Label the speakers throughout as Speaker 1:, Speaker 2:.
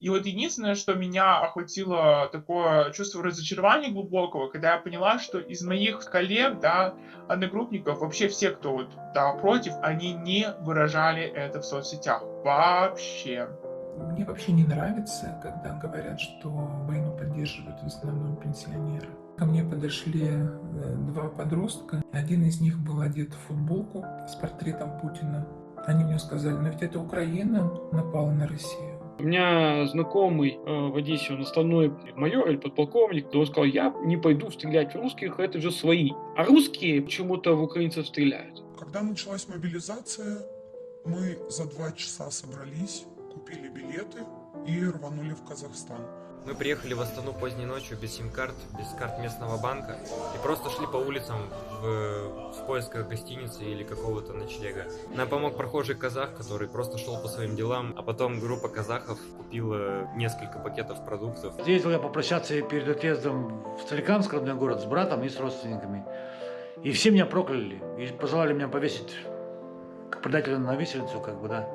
Speaker 1: И вот единственное, что меня охватило такое чувство разочарования глубокого, когда я поняла, что из моих коллег, да, одногруппников, вообще все, кто вот, да, против, они не выражали это в соцсетях. Вообще.
Speaker 2: Мне вообще не нравится, когда говорят, что войну поддерживают в основном пенсионеры. Ко мне подошли два подростка. Один из них был одет в футболку с портретом Путина. Они мне сказали, но ведь это Украина напала на Россию.
Speaker 3: У меня знакомый в Одессе, он основной майор или подполковник, он сказал, я не пойду стрелять в русских, это же свои. А русские почему-то в украинцев стреляют.
Speaker 4: Когда началась мобилизация, мы за 2 часа собрались, купили билеты и рванули в Казахстан.
Speaker 5: Мы приехали в Астану поздней ночью без сим-карт, без карт местного банка и просто шли по улицам в поисках гостиницы или какого-то ночлега. Нам помог прохожий казах, который просто шел по своим делам, а потом группа казахов купила несколько пакетов продуктов.
Speaker 6: Ездил я попрощаться перед отъездом в Соликамск, родной город, с братом и с родственниками. И все меня прокляли и пожелали меня повесить как предателя на виселицу, как бы, да.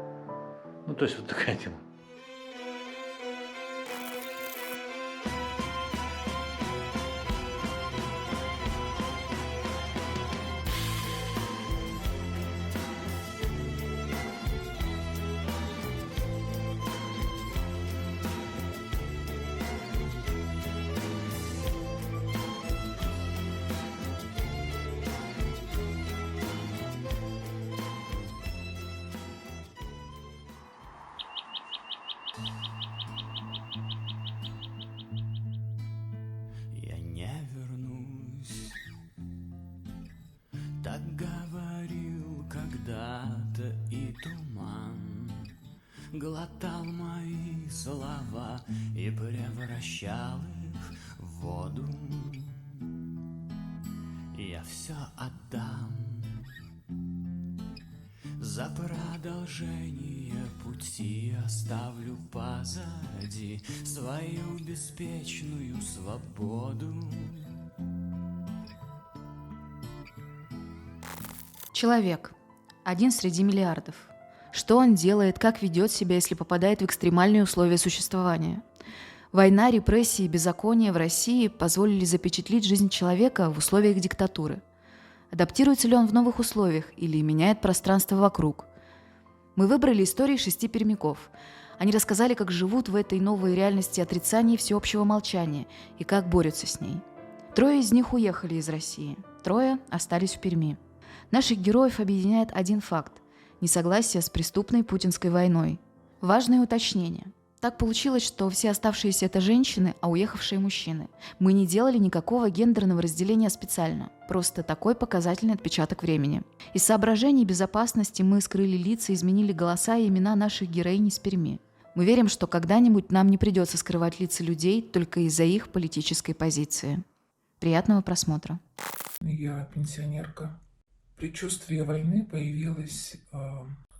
Speaker 6: Ну, то есть вот такая тема.
Speaker 7: Я не вернусь, так говорил когда-то и туман. Глотал мои слова и превращал их в воду. Я все отдам за продолжение пути, оставлю позади свою беспечную свободу.
Speaker 8: Человек. Один среди миллиардов. Что он делает, как ведет себя, если попадает в экстремальные условия существования? Война, репрессии и беззаконие в России позволили запечатлеть жизнь человека в условиях диктатуры. Адаптируется ли он в новых условиях или меняет пространство вокруг? Мы выбрали истории 6 пермяков. Они рассказали, как живут в этой новой реальности отрицания и всеобщего молчания и как борются с ней. 3 из них уехали из России, 3 остались в Перми. Наших героев объединяет один факт – несогласие с преступной путинской войной. Важное уточнение. Так получилось, что все оставшиеся – это женщины, а уехавшие – мужчины. Мы не делали никакого гендерного разделения специально. Просто такой показательный отпечаток времени. Из соображений безопасности мы скрыли лица, изменили голоса и имена наших героинь из Перми. Мы верим, что когда-нибудь нам не придется скрывать лица людей только из-за их политической позиции. Приятного просмотра.
Speaker 2: Я пенсионерка. Предчувствие войны появилось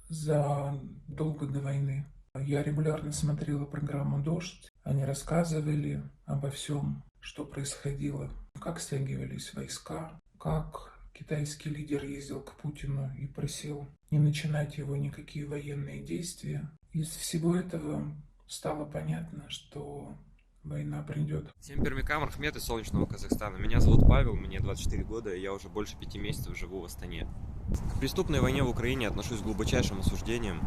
Speaker 2: задолго до войны. Я регулярно смотрела программу «Дождь». Они рассказывали обо всем, что происходило, как стягивались войска, как китайский лидер ездил к Путину и просил не начинать его никакие военные действия. Из всего этого стало понятно, что война придет.
Speaker 5: Всем пермякам Рахмет из солнечного Казахстана. Меня зовут Павел, мне 24 года, и я уже больше 5 месяцев живу в Астане. К преступной войне в Украине отношусь с глубочайшим осуждением.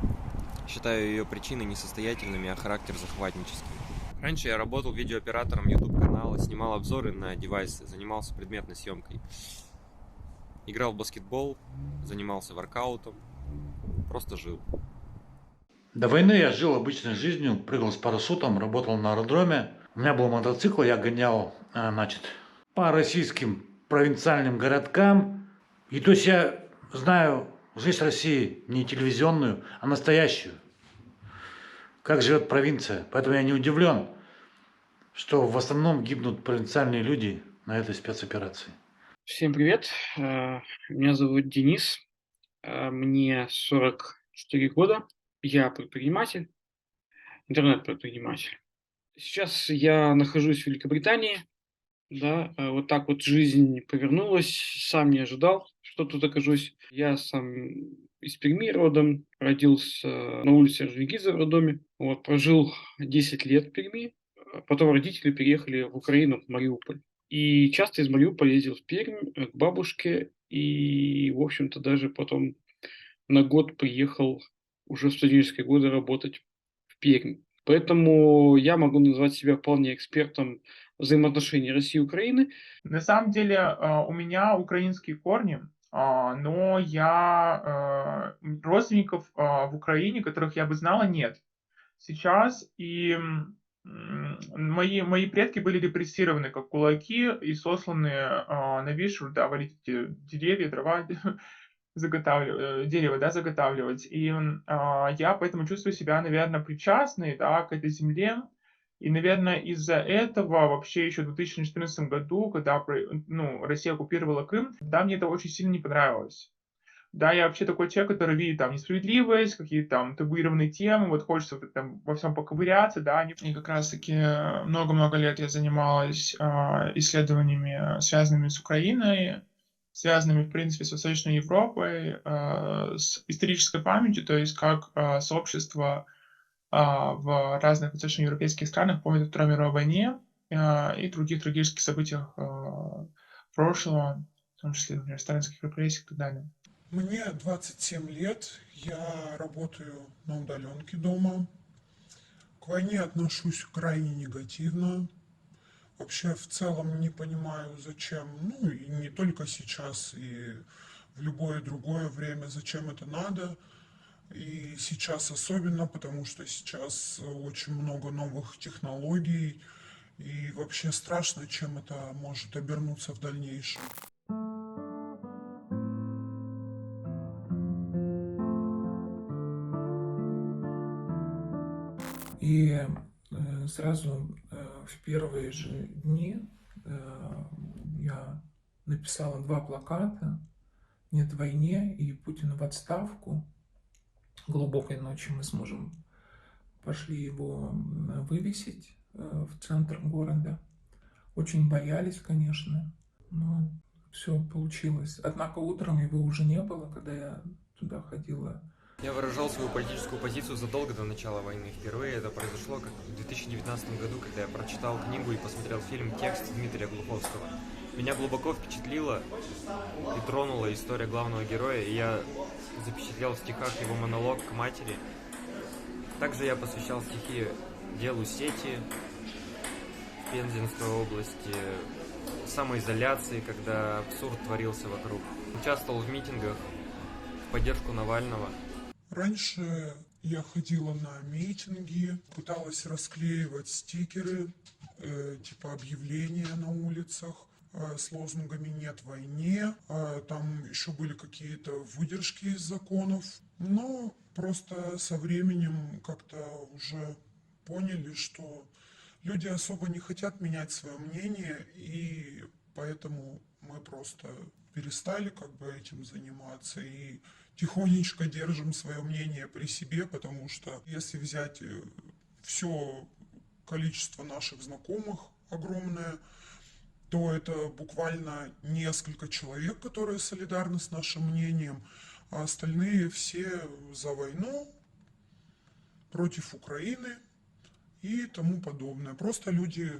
Speaker 5: Считаю ее причины несостоятельными, а характер захватническим. Раньше я работал видеооператором YouTube-канала, снимал обзоры на девайсы, занимался предметной съемкой. Играл в баскетбол, занимался воркаутом, просто жил.
Speaker 6: До войны я жил обычной жизнью, прыгал с парашютом, работал на аэродроме. У меня был мотоцикл, я гонял, по российским провинциальным городкам. И то есть я знаю жизнь России не телевизионную, а настоящую. Как живет провинция. Поэтому я не удивлен, что в основном гибнут провинциальные люди на этой спецоперации.
Speaker 3: Всем привет, меня зовут Денис, мне 44 года, я предприниматель, интернет-предприниматель. Сейчас я нахожусь в Великобритании, да, вот так вот жизнь повернулась, сам не ожидал, что тут окажусь. Я сам из Перми родом, родился на улице Орджоникидзе в роддоме. Вот, прожил 10 лет в Перми, потом родители переехали в Украину, в Мариуполь. И часто из Мариуполя ездил в Пермь к бабушке, и, в общем-то, даже потом на год приехал уже в студенческие годы работать в Пермь. Поэтому я могу назвать себя вполне экспертом взаимоотношений России и Украины.
Speaker 1: На самом деле у меня украинские корни, но родственников в Украине, которых я бы знала, нет сейчас. И мои предки были репрессированы как кулаки и сосланы на вишру, да, валить эти деревья, дрова, дерево, да, заготавливать. И я поэтому чувствую себя, наверное, причастной, да, к этой земле. И, наверное, из-за этого вообще еще в 2014 году, когда Россия оккупировала Крым, да, мне это очень сильно не понравилось. Да, я вообще такой человек, который видит там несправедливость, какие-то там табуированные темы, вот хочется вот там во всем поковыряться, да. И как раз-таки много-много лет я занималась исследованиями, связанными с Украиной, связанными, в принципе, с Восточной Европой, с исторической памятью, то есть как сообщество в разных восточноевропейских странах помнят о Второй мировой войне и других трагических событиях прошлого, в том числе, например, сталинских репрессий и так далее.
Speaker 4: Мне 27 лет, я работаю на удаленке дома. К войне отношусь крайне негативно. Вообще в целом не понимаю, зачем, ну и не только сейчас, и в любое другое время, зачем это надо. И сейчас особенно, потому что сейчас очень много новых технологий, и вообще страшно, чем это может обернуться в дальнейшем.
Speaker 2: И сразу в первые же дни я написала 2 плаката «Нет войне» и «Путин в отставку». Глубокой ночью мы с мужем пошли его вывесить в центр города. Очень боялись, конечно, но все получилось. Однако утром его уже не было, когда я туда ходила.
Speaker 5: Я выражал свою политическую позицию задолго до начала войны. Впервые это произошло как в 2019 году, когда я прочитал книгу и посмотрел фильм «Текст» Дмитрия Глуховского. Меня глубоко впечатлила и тронула история главного героя, и я запечатлел в стихах его монолог к матери. Также я посвящал стихи делу сети в Пензенской области, самоизоляции, когда абсурд творился вокруг. Участвовал в митингах в поддержку Навального.
Speaker 4: Раньше я ходила на митинги, пыталась расклеивать стикеры, типа объявления на улицах с лозунгами «Нет войне». Там еще были какие-то выдержки из законов. Но просто со временем как-то уже поняли, что люди особо не хотят менять свое мнение, и поэтому мы просто перестали как бы этим заниматься и тихонечко держим свое мнение при себе, потому что если взять все количество наших знакомых огромное, то это буквально несколько человек, которые солидарны с нашим мнением, а остальные все за войну, против Украины и тому подобное. Просто люди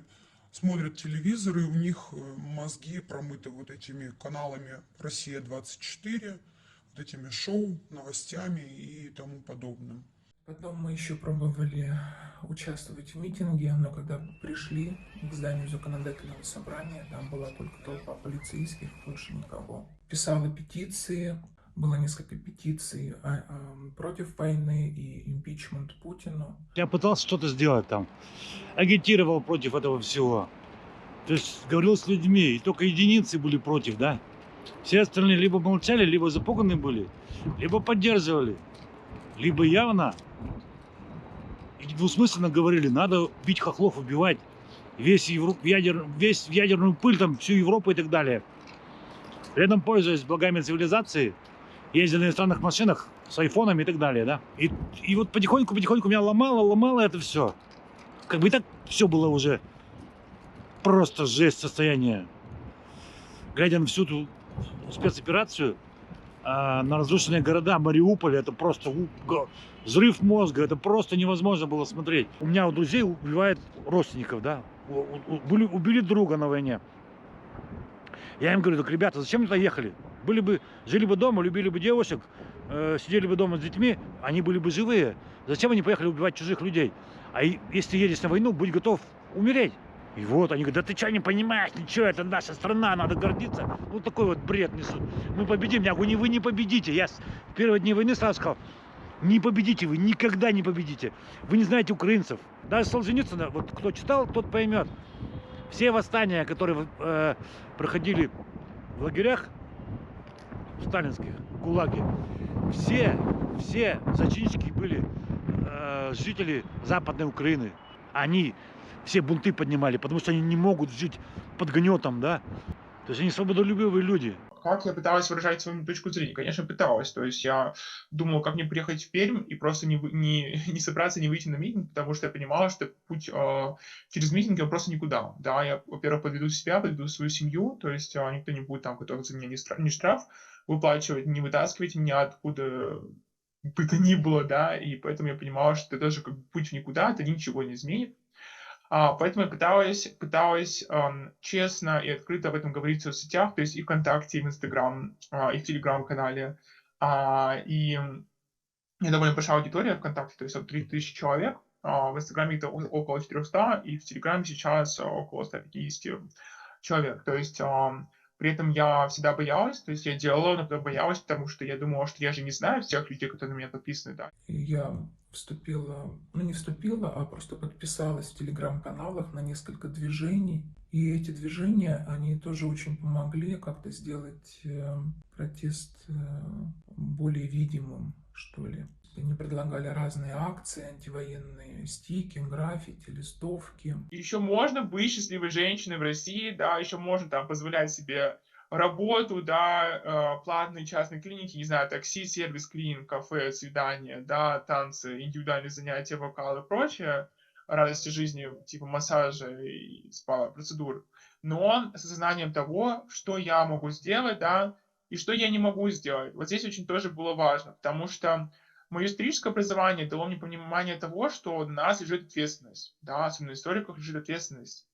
Speaker 4: смотрят телевизор, и у них мозги промыты вот этими каналами «Россия-24», вот этими шоу, новостями и тому подобным.
Speaker 2: Потом мы еще пробовали участвовать в митинге, но когда пришли к зданию законодательного собрания, там была только толпа полицейских, больше никого. Писала петиции, было несколько петиций против войны и импичмент Путину.
Speaker 6: Я пытался что-то сделать там, агитировал против этого всего. То есть говорил с людьми, и только единицы были против, да. Все остальные либо молчали, либо запуганы были, либо поддерживали, либо явно и двусмысленно говорили, надо бить хохлов, убивать весь ядерную пыль, там, всю Европу и так далее. При этом, пользуясь благами цивилизации, ездили на иностранных машинах с айфонами и так далее, да. И вот потихоньку меня ломало это все. Как бы и так все было уже просто жесть состояние. Глядя на всю эту спецоперацию, на разрушенные города Мариуполя, это просто взрыв мозга, это просто невозможно было смотреть. У меня у друзей убивают родственников, да, убили друга на войне. Я им говорю: так, ребята, зачем вы туда ехали? Жили бы дома, любили бы девушек, сидели бы дома с детьми, они были бы живые. Зачем они поехали убивать чужих людей? А если ты едешь на войну, будь готов умереть. И вот они говорят: да ты что не понимаешь, ничего, это наша страна, надо гордиться. Вот такой вот бред несут. Мы победим. Я говорю: вы не победите. Я с первых дней войны сразу сказал: не победите, вы никогда не победите. Вы не знаете украинцев. Даже Солженицына, вот кто читал, тот поймет. Все восстания, которые проходили в лагерях, в сталинских, в ГУЛАГе, все зачинщики были жители Западной Украины. Они все бунты поднимали, потому что они не могут жить под гнетом, да. То есть они свободолюбивые люди.
Speaker 1: Как я пыталась выражать свою точку зрения? Конечно, пыталась. То есть я думал, как мне приехать в Пермь и просто не собраться, не выйти на митинг, потому что я понимала, что путь через митинг он просто никуда. Да, я, во-первых, подведу себя, подведу свою семью, то есть никто не будет там готов за меня ни штраф выплачивать, не вытаскивать меня откуда бы то ни было, да, и поэтому я понимала, что это тоже как бы путь в никуда, это ничего не изменит. Поэтому я пыталась честно и открыто об этом говорить в соцсетях, то есть и ВКонтакте, и в Инстаграм, и в Телеграм-канале. И у меня довольно большая аудитория ВКонтакте, то есть от 3000 человек, в Инстаграме это около 400, и в Телеграме сейчас около 150 человек. То есть при этом я всегда боялась, то есть я делала, но потом боялась, потому что я думала, что я же не знаю всех людей, которые на меня подписаны, да.
Speaker 2: Я не вступила, а просто подписалась в телеграм-каналах на несколько движений. И эти движения, они тоже очень помогли как-то сделать протест более видимым, что ли. Они предлагали разные акции, антивоенные стики, граффити, листовки.
Speaker 1: Еще можно быть счастливой женщиной в России, да, еще можно там позволять себе работу, да, платные частные клиники, не знаю, такси, сервис, клининг, кафе, свидания, да, танцы, индивидуальные занятия, вокал и прочее, радости жизни, типа массажа и спа-процедур, но с осознанием того, что я могу сделать, да, и что я не могу сделать. Вот здесь очень тоже было важно, потому что мое историческое образование дало мне понимание того, что на нас лежит ответственность, да, особенно на историках лежит ответственность.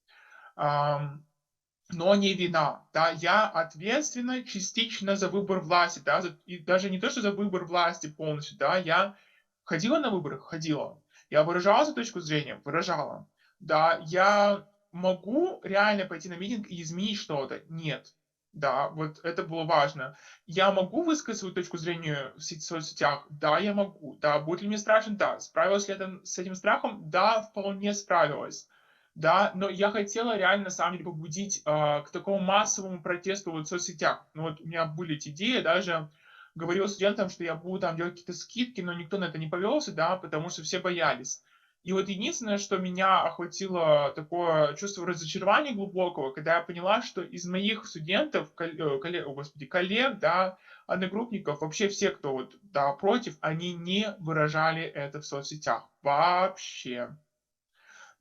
Speaker 1: Но не вина, да, я ответственна частично за выбор власти, да, и даже не то, что за выбор власти полностью, да, я ходила на выборы, ходила, я выражала свою точку зрения, выражала, да, я могу реально пойти на митинг и изменить что-то, нет, да, вот это было важно. Я могу высказать свою точку зрения в соцсетях, да, я могу, да, будет ли мне страшно, да, справилась ли я с этим страхом, да, вполне справилась. Да, но я хотела реально, на самом деле, побудить к такому массовому протесту вот в соцсетях. Ну вот у меня были эти идеи, даже говорил студентам, что я буду там делать какие-то скидки, но никто на это не повелся, да, потому что все боялись. И вот единственное, что меня охватило такое чувство разочарования глубокого, когда я поняла, что из моих студентов, коллег, да, одногруппников, вообще все, кто вот, да, против, они не выражали это в соцсетях вообще.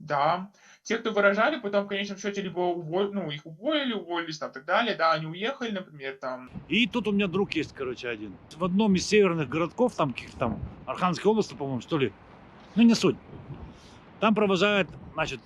Speaker 1: Да, те, кто выражали, потом в конечном счете либо их уволились, там, так далее, да, они уехали, например, там.
Speaker 6: И тут у меня друг есть, короче, один. В одном из северных городков, там, каких-то там, Архангельской области, по-моему, что ли, ну, не суть. Там провожают, значит,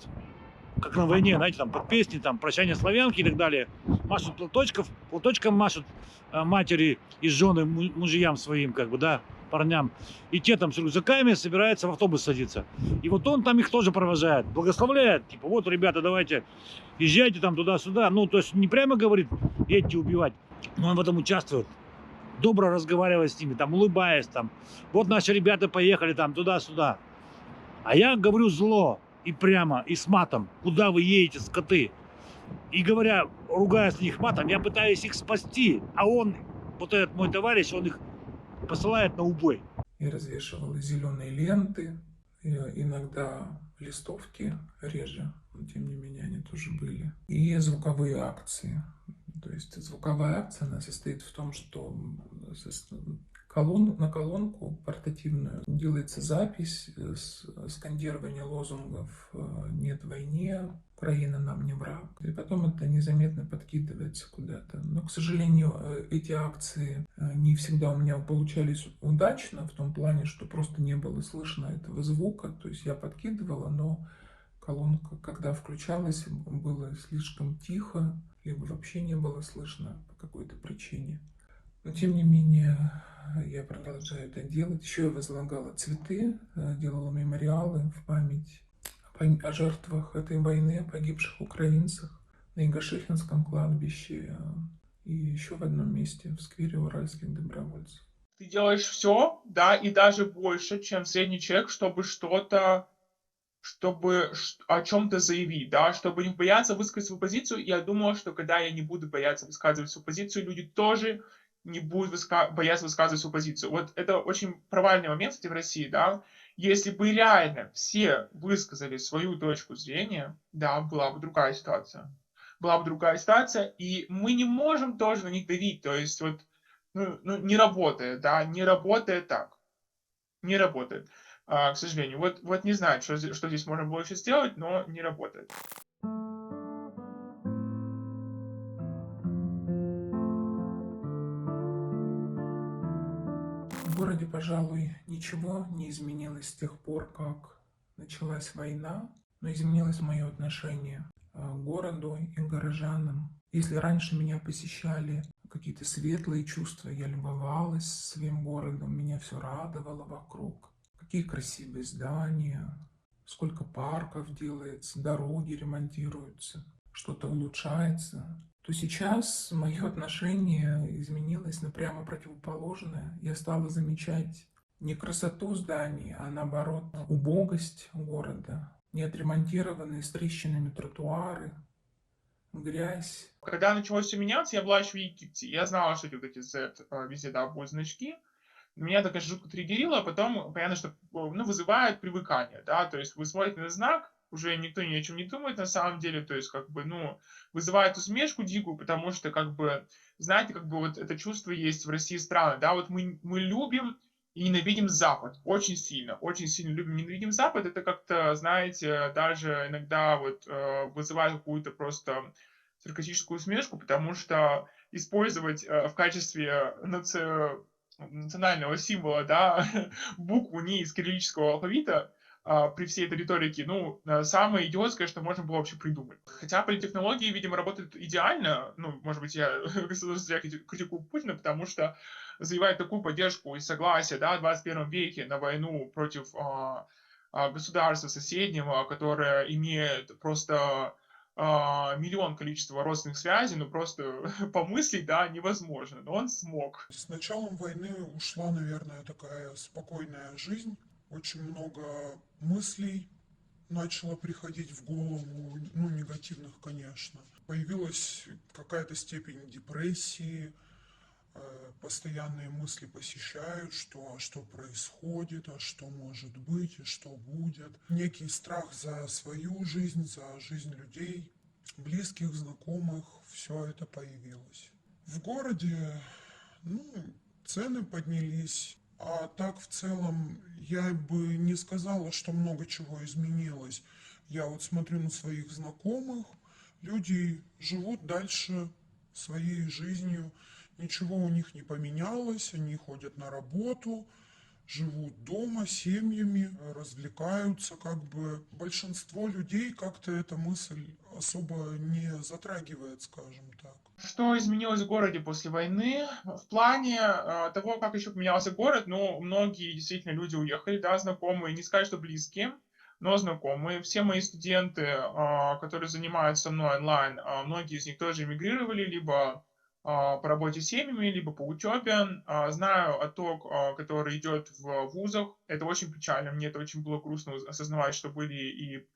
Speaker 6: как на войне, знаете, там, под песни, там, «Прощание славянки» и так далее. Машут платочком машут матери и жены мужьям своим, как бы, да, парням. И те там с рюкзаками собираются в автобус садиться. И вот он там их тоже провожает, благословляет. Типа, вот, ребята, давайте, езжайте там туда-сюда. Ну, то есть не прямо говорит, едьте убивать. Но он в этом участвует. Добро разговаривая с ними, там, улыбаясь, там. Вот наши ребята поехали там туда-сюда. А я говорю зло и прямо, и с матом. Куда вы едете, скоты? И говоря, ругаясь на них матом, я пытаюсь их спасти. А он, вот этот мой товарищ, он их посылает на убой.
Speaker 2: Я развешивала зеленые ленты, иногда листовки, реже, но тем не менее они тоже были. И звуковые акции. То есть звуковая акция, она состоит в том, что на колонку портативную делается запись, скандирование лозунгов «Нет войне», Украина нам не враг. И потом это незаметно подкидывается куда-то. Но, к сожалению, эти акции не всегда у меня получались удачно, в том плане, что просто не было слышно этого звука. То есть я подкидывала, но колонка, когда включалась, было слишком тихо, либо вообще не было слышно по какой-то причине. Но, тем не менее, я продолжаю это делать. Еще я возлагала цветы, делала мемориалы в память о жертвах этой войны, о погибших украинцах на Игошихинском кладбище и еще в одном месте, в сквере уральских добровольцев.
Speaker 1: Ты делаешь все, да, и даже больше, чем средний человек, чтобы о чем-то заявить, да, чтобы не бояться высказать свою позицию. И я думал, что когда я не буду бояться высказывать свою позицию, люди тоже не будут бояться высказывать свою позицию. Вот это очень провальный момент, кстати, в России, да. Если бы реально все высказали свою точку зрения, да, была бы другая ситуация. Была бы другая ситуация, и мы не можем тоже на них давить. То есть вот, не работает, да, не работает так. Не работает, к сожалению. Вот не знаю, что здесь можно было еще сделать, но не работает.
Speaker 2: В городе, пожалуй, ничего не изменилось с тех пор, как началась война, но изменилось мое отношение к городу и к горожанам. Если раньше меня посещали какие-то светлые чувства, я любовалась своим городом, меня все радовало вокруг. Какие красивые здания, сколько парков делается, дороги ремонтируются, что-то улучшается, то сейчас мое отношение изменилось на прямо противоположное. Я стала замечать не красоту зданий, а наоборот убогость города, неотремонтированные с трещинами тротуары, грязь.
Speaker 1: Когда началось все меняться, я была еще в Египте. Я знала, что вот эти Z везде, да, будут значки. Меня это, конечно, жутко триггерило, а потом понятно, что вызывает привыкание, да, то есть вы смотрите на знак, уже никто ни о чем не думает на самом деле, то есть как бы, вызывает усмешку дикую, потому что как бы, знаете, как бы вот это чувство есть в России странно, да, вот мы любим и ненавидим Запад очень сильно любим и ненавидим Запад, это как-то, знаете, даже иногда вот вызывает какую-то просто саркастическую усмешку, потому что использовать в качестве национального символа, да, букву не из кириллического алфавита, при всей этой риторике, самое идиотское, что можно было вообще придумать. Хотя политтехнологии, видимо, работают идеально, может быть, я зря критикую Путина, потому что заявляет такую поддержку и согласие, да, в 21 веке на войну против государства соседнего, которое имеет просто миллион количества родственных связей, просто помыслить, да, невозможно, но он смог.
Speaker 4: С началом войны ушла, наверное, такая спокойная жизнь. Очень много мыслей начало приходить в голову, негативных, конечно. Появилась какая-то степень депрессии, постоянные мысли посещают, что происходит, а что может быть и что будет. Некий страх за свою жизнь, за жизнь людей, близких, знакомых, все это появилось. В городе, цены поднялись, а так в целом я бы не сказала, что много чего изменилось. Я вот смотрю на своих знакомых, люди живут дальше своей жизнью, ничего у них не поменялось, они ходят на работу, живут дома, семьями, развлекаются, большинство людей как-то эта мысль особо не затрагивает, скажем так.
Speaker 1: Что изменилось в городе после войны? В плане того, как еще поменялся город, многие действительно люди уехали, да, знакомые, не сказать, что близкие, но знакомые. Все мои студенты, которые занимаются со мной онлайн, многие из них тоже эмигрировали, либо по работе с семьями, либо по учебе. Знаю отток, который идет в вузах. Это очень печально. Мне это очень было грустно осознавать, что были и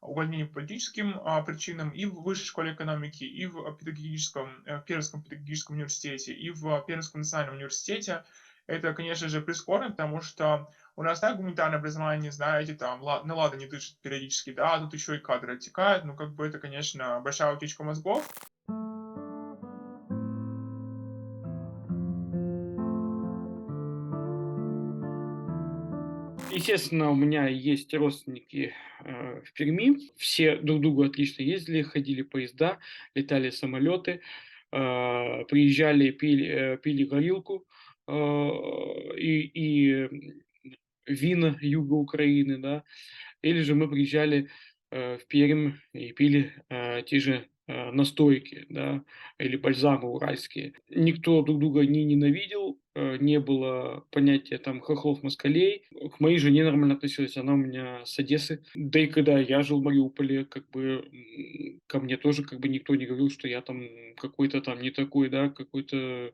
Speaker 1: увольнения по политическим причинам и в Высшей школе экономики, и в Пермском педагогическом университете, и в Пермском национальном университете. Это, конечно же, прискорбно, потому что у нас так гуманитарное образование, знаете, там, на ладно не дышит периодически, да, а тут еще и кадры оттекают, это, конечно, большая утечка мозгов.
Speaker 3: Естественно, у меня есть родственники в Перми. Все друг к другу отлично ездили, ходили поезда, летали самолеты, приезжали, пили горилку и вина юга Украины, да. Или же мы приезжали в Пермь и пили те же настойки, да, или бальзамы уральские. Никто друг друга не ненавидел, не было понятия там хохлов-москалей. К моей жене нормально относилась, она у меня с Одессы. Да и когда я жил в Мариуполе, как бы ко мне тоже как бы никто не говорил, что я там какой-то там не такой, да, какой-то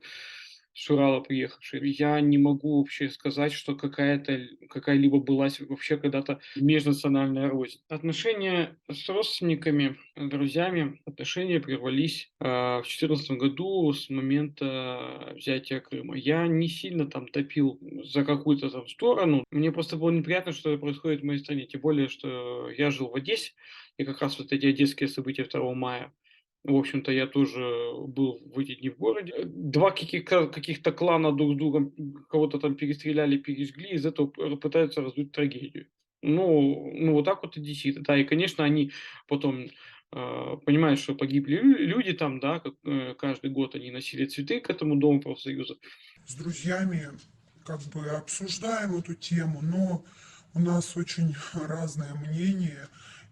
Speaker 3: с Урала приехавший. Я не могу вообще сказать, что какая-либо была вообще когда-то межнациональная рознь. Отношения с родственниками, друзьями, отношения прервались в 2014 году с момента взятия Крыма. Я не сильно там топил за какую-то там сторону. Мне просто было неприятно, что это происходит в моей стране. Тем более, что я жил в Одессе, и как раз вот эти одесские события 2 мая, в общем-то, я тоже был в эти дни в городе. Два каких-то клана друг с другом кого-то там перестреляли, пережгли, из этого пытаются раздуть трагедию. Ну вот так вот одесситы. Да, и, конечно, они потом понимают, что погибли люди там, да, каждый год они носили цветы к этому Дому профсоюза.
Speaker 4: С друзьями как бы обсуждаем эту тему, но у нас очень разное мнение,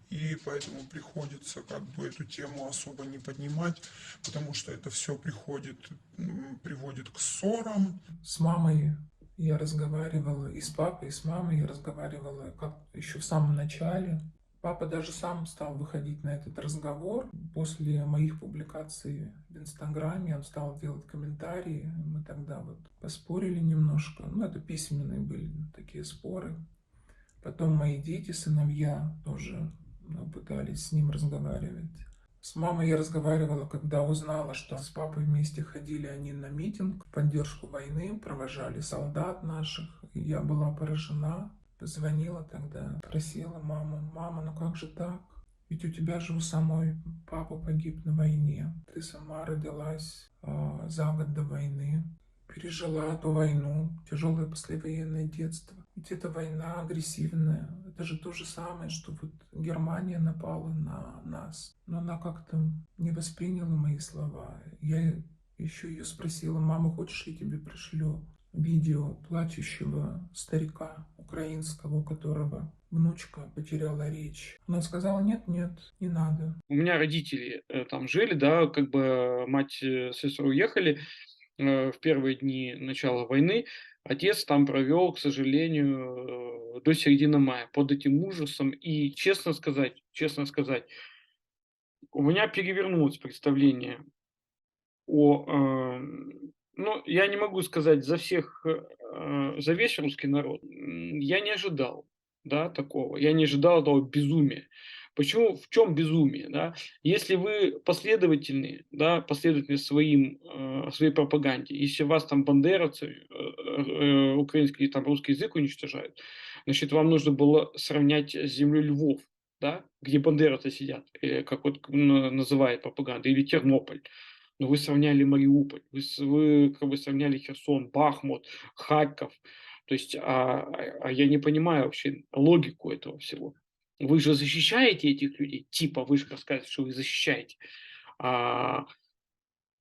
Speaker 4: и поэтому приходится как бы эту тему особо не поднимать, потому что это все приводит к ссорам.
Speaker 2: С мамой я разговаривала, и с папой, и с мамой я разговаривала как еще в самом начале. Папа даже сам стал выходить на этот разговор. После моих публикаций в Инстаграме он стал делать комментарии. Мы тогда вот поспорили немножко. Ну, это письменные были такие споры. Потом мои дети, сыновья тоже пытались с ним разговаривать. С мамой я разговаривала, когда узнала, что с папой вместе ходили они на митинг в поддержку войны, провожали солдат наших. И я была поражена. Позвонила тогда, просила маму: «Мама, ну как же так? Ведь у тебя же у самой папа погиб на войне. Ты сама родилась за год до войны, пережила эту войну, тяжелое послевоенное детство. Ведь это война агрессивная. Это же то же самое, что вот Германия напала на нас». Но она как-то не восприняла мои слова. Я еще ее спросила: «Мама, хочешь, я тебе пришлю видео плачущего старика украинского, у которого внучка потеряла речь?» Она сказала: «Нет, не надо».
Speaker 3: У меня родители там жили, да, как бы мать с сестрой уехали в первые дни начала войны. Отец там провел, к сожалению, до середины мая под этим ужасом. И честно сказать, у меня перевернулось представление ну, я не могу сказать за всех, за весь русский народ. Я не ожидал, да, такого. Я не ожидал этого безумия. Почему? В чем безумие, да? Если вы последовательны, да, последовательны своей пропаганде, если вас там бандеровцы, украинский, там русский язык уничтожают, значит, вам нужно было сравнять с землей Львов, да, где бандеровцы сидят, как вот называет пропаганда, или Тернополь. Но вы сравняли Мариуполь, вы как бы сравняли Херсон, Бахмут, Харьков. То есть, я не понимаю вообще логику этого всего. Вы же защищаете этих людей, типа вы же рассказываете, что вы защищаете. А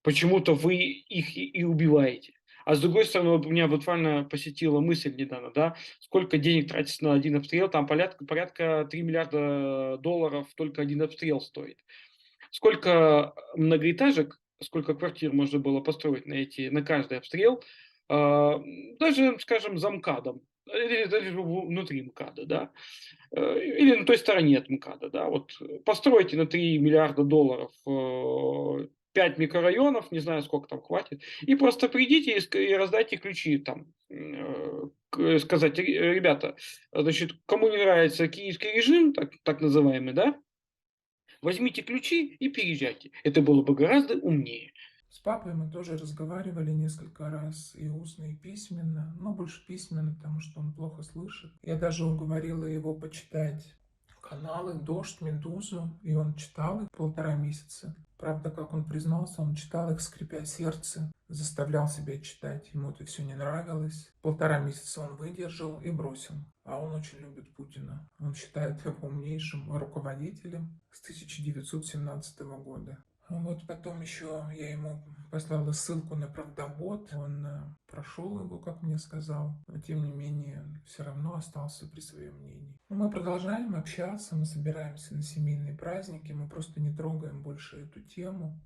Speaker 3: почему-то вы их и убиваете. А с другой стороны, вот меня буквально посетила мысль недавно, да, сколько денег тратится на один обстрел, там порядка 3 миллиарда долларов только один обстрел стоит. Сколько многоэтажек, сколько квартир можно было построить на каждый обстрел, даже, скажем, за МКАДом, или даже внутри МКАДа, да, или на той стороне от МКАДа, да, вот постройте на 3 миллиарда долларов 5 микрорайонов, не знаю, сколько там хватит, и просто придите и раздайте ключи там, сказать: ребята, значит, кому не нравится киевский режим, так называемый, да, возьмите ключи и переезжайте. Это было бы гораздо умнее.
Speaker 2: С папой мы тоже разговаривали несколько раз, и устно, и письменно. Но больше письменно, потому что он плохо слышит. Я даже уговорила его почитать каналы «Дождь», «Медузу», и он читал их 1,5 месяца. Правда, как он признался, он читал их, скрипя сердце, заставлял себя читать, ему это все не нравилось. 1,5 месяца он выдержал и бросил. А он очень любит Путина. Он считает его умнейшим руководителем с 1917 года. Вот потом еще я ему послала ссылку на правдобот. Он прошел его, как мне сказал, но тем не менее все равно остался при своем мнении. Мы продолжаем общаться, мы собираемся на семейные праздники, мы просто не трогаем больше эту тему.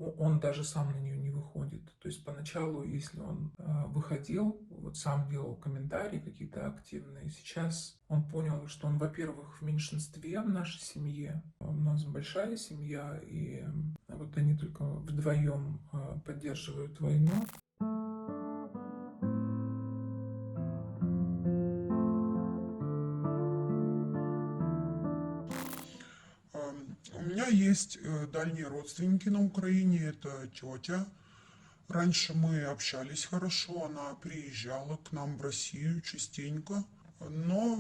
Speaker 2: Он даже сам на нее не выходит. То есть поначалу, если он выходил, вот сам делал комментарии какие-то активные, сейчас он понял, что он, во-первых, в меньшинстве в нашей семье. У нас большая семья, и вот они только вдвоем поддерживают войну.
Speaker 4: У меня есть дальние родственники на Украине, это тетя. Раньше мы общались хорошо, она приезжала к нам в Россию частенько, но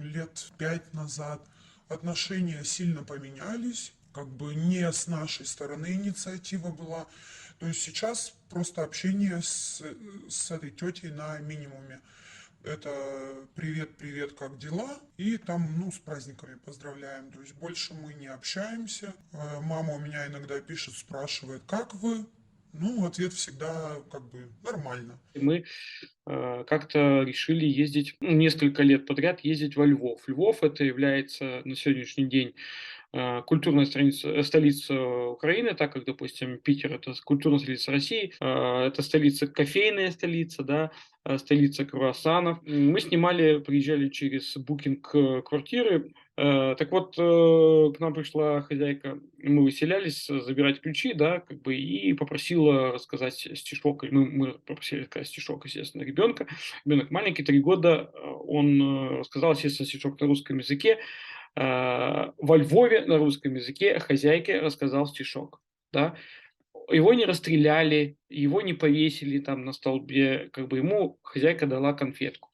Speaker 4: лет 5 назад отношения сильно поменялись, как бы не с нашей стороны инициатива была. То есть сейчас просто общение с этой тетей на минимуме. Это привет, как дела? И там, ну, с праздниками поздравляем. То есть больше мы не общаемся. Мама у меня иногда пишет, спрашивает, как вы? Ну, ответ всегда как бы нормально.
Speaker 3: Мы как-то решили ездить, несколько лет подряд ездить во Львов. Львов это является на сегодняшний день культурная столица Украины, так как, допустим, Питер это культурная столица России, это столица, кофейная столица, да, столица круассанов. Мы приезжали через букинг квартиры. Так вот, к нам пришла хозяйка, мы выселялись, забирать ключи, да, как бы, и попросила рассказать стишок. Мы попросили рассказать стишок, естественно, ребенка. Ребенок маленький, 3 года, он рассказал, естественно, стишок на русском языке. Во Львове на русском языке хозяйке рассказал стишок, да. Его не расстреляли, его не повесили там на столбе, как бы ему хозяйка дала конфетку.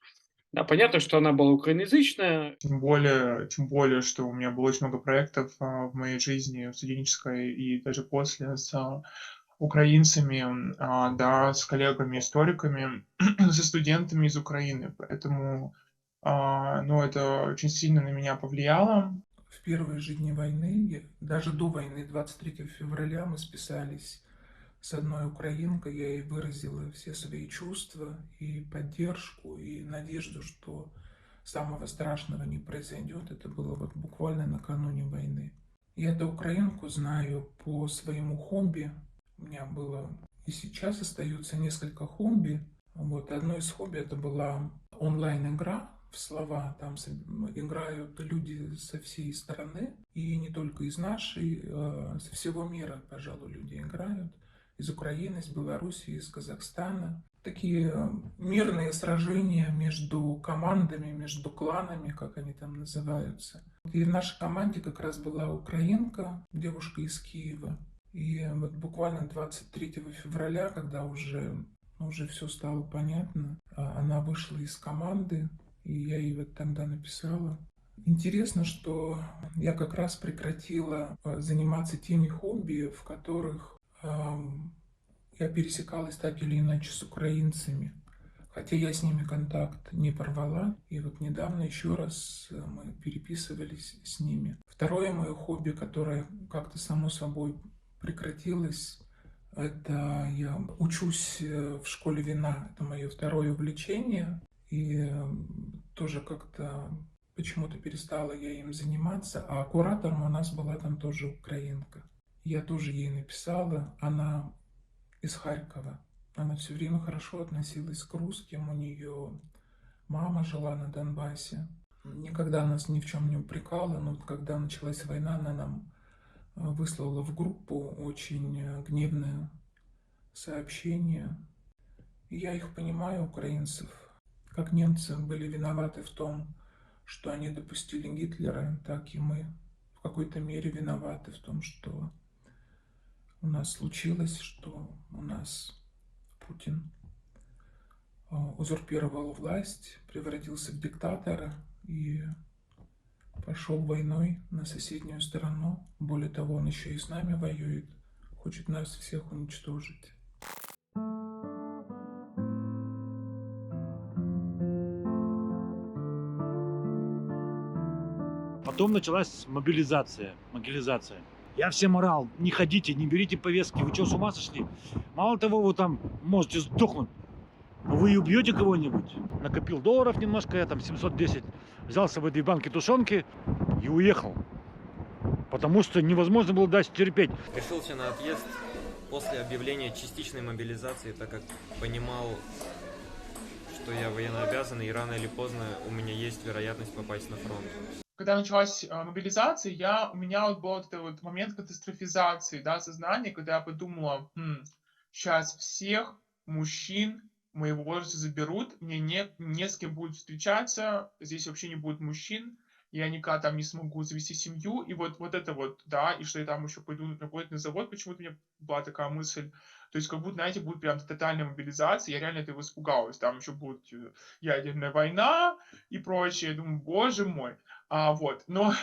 Speaker 3: Да, понятно, что она была украиноязычная.
Speaker 1: Тем более, что у меня было очень много проектов в моей жизни студенческой и даже после с украинцами, да, с коллегами-историками, со студентами из Украины. Поэтому, ну, это очень сильно на меня повлияло.
Speaker 2: В первые же дни войны, даже до войны, 23 февраля, мы списались с одной украинкой, я ей выразила все свои чувства и поддержку, и надежду, что самого страшного не произойдет. Это было вот буквально накануне войны. Я эту украинку знаю по своему хобби. У меня было и сейчас остается несколько хобби. Вот одно из хобби это была онлайн-игра в слова. Там играют люди со всей страны, и не только из нашей, со всего мира, пожалуй, люди играют. Из Украины, из Беларуси, из Казахстана. Такие мирные сражения между командами, между кланами, как они там называются. И в нашей команде как раз была украинка, девушка из Киева. И вот буквально 23 февраля, когда уже все стало понятно, она вышла из команды, и я ей вот тогда написала. Интересно, что я как раз прекратила заниматься теми хобби, в которых я пересекалась так или иначе с украинцами, хотя я с ними контакт не порвала, и вот недавно еще раз мы переписывались с ними. Второе мое хобби, которое как-то само собой прекратилось, это я учусь в школе вина, это мое второе увлечение, и тоже как-то почему-то перестала я им заниматься, а куратором у нас была там тоже украинка. Я тоже ей написала, она из Харькова. Она все время хорошо относилась к русским, у нее мама жила на Донбассе. Никогда нас ни в чем не упрекала, но вот когда началась война, она нам выслала в группу очень гневное сообщение. И я их понимаю, украинцев, как немцы были виноваты в том, что они допустили Гитлера, так и мы в какой-то мере виноваты в том, что у нас случилось, что у нас Путин узурпировал власть, превратился в диктатора, и Пошел войной на соседнюю сторону. Более того, он еще и с нами воюет. Хочет нас всех уничтожить.
Speaker 6: Потом началась мобилизация. Я всем орал: не ходите, не берите повестки, вы что, с ума сошли? Мало того, вы там можете сдохнуть, но вы и убьете кого-нибудь. Накопил долларов немножко, я там 710, взял с собой 2 банки тушенки и уехал. Потому что невозможно было дальше терпеть.
Speaker 5: Решился на отъезд после объявления частичной мобилизации, так как понимал, что я военнообязанный, и рано или поздно у меня есть вероятность попасть на фронт.
Speaker 1: Когда началась мобилизация, у меня вот был вот этот вот момент катастрофизации, да, сознания, когда я подумала, сейчас всех мужчин моего возраста заберут, мне не с кем будет встречаться, здесь вообще не будет мужчин, я никогда там не смогу завести семью, и вот это вот, да, и что я там еще пойду работать на завод, почему-то у меня была такая мысль, то есть как будто, знаете, будет прям тотальная мобилизация, я реально этого испугалась, там еще будет ядерная война и прочее, я думаю, боже мой, но,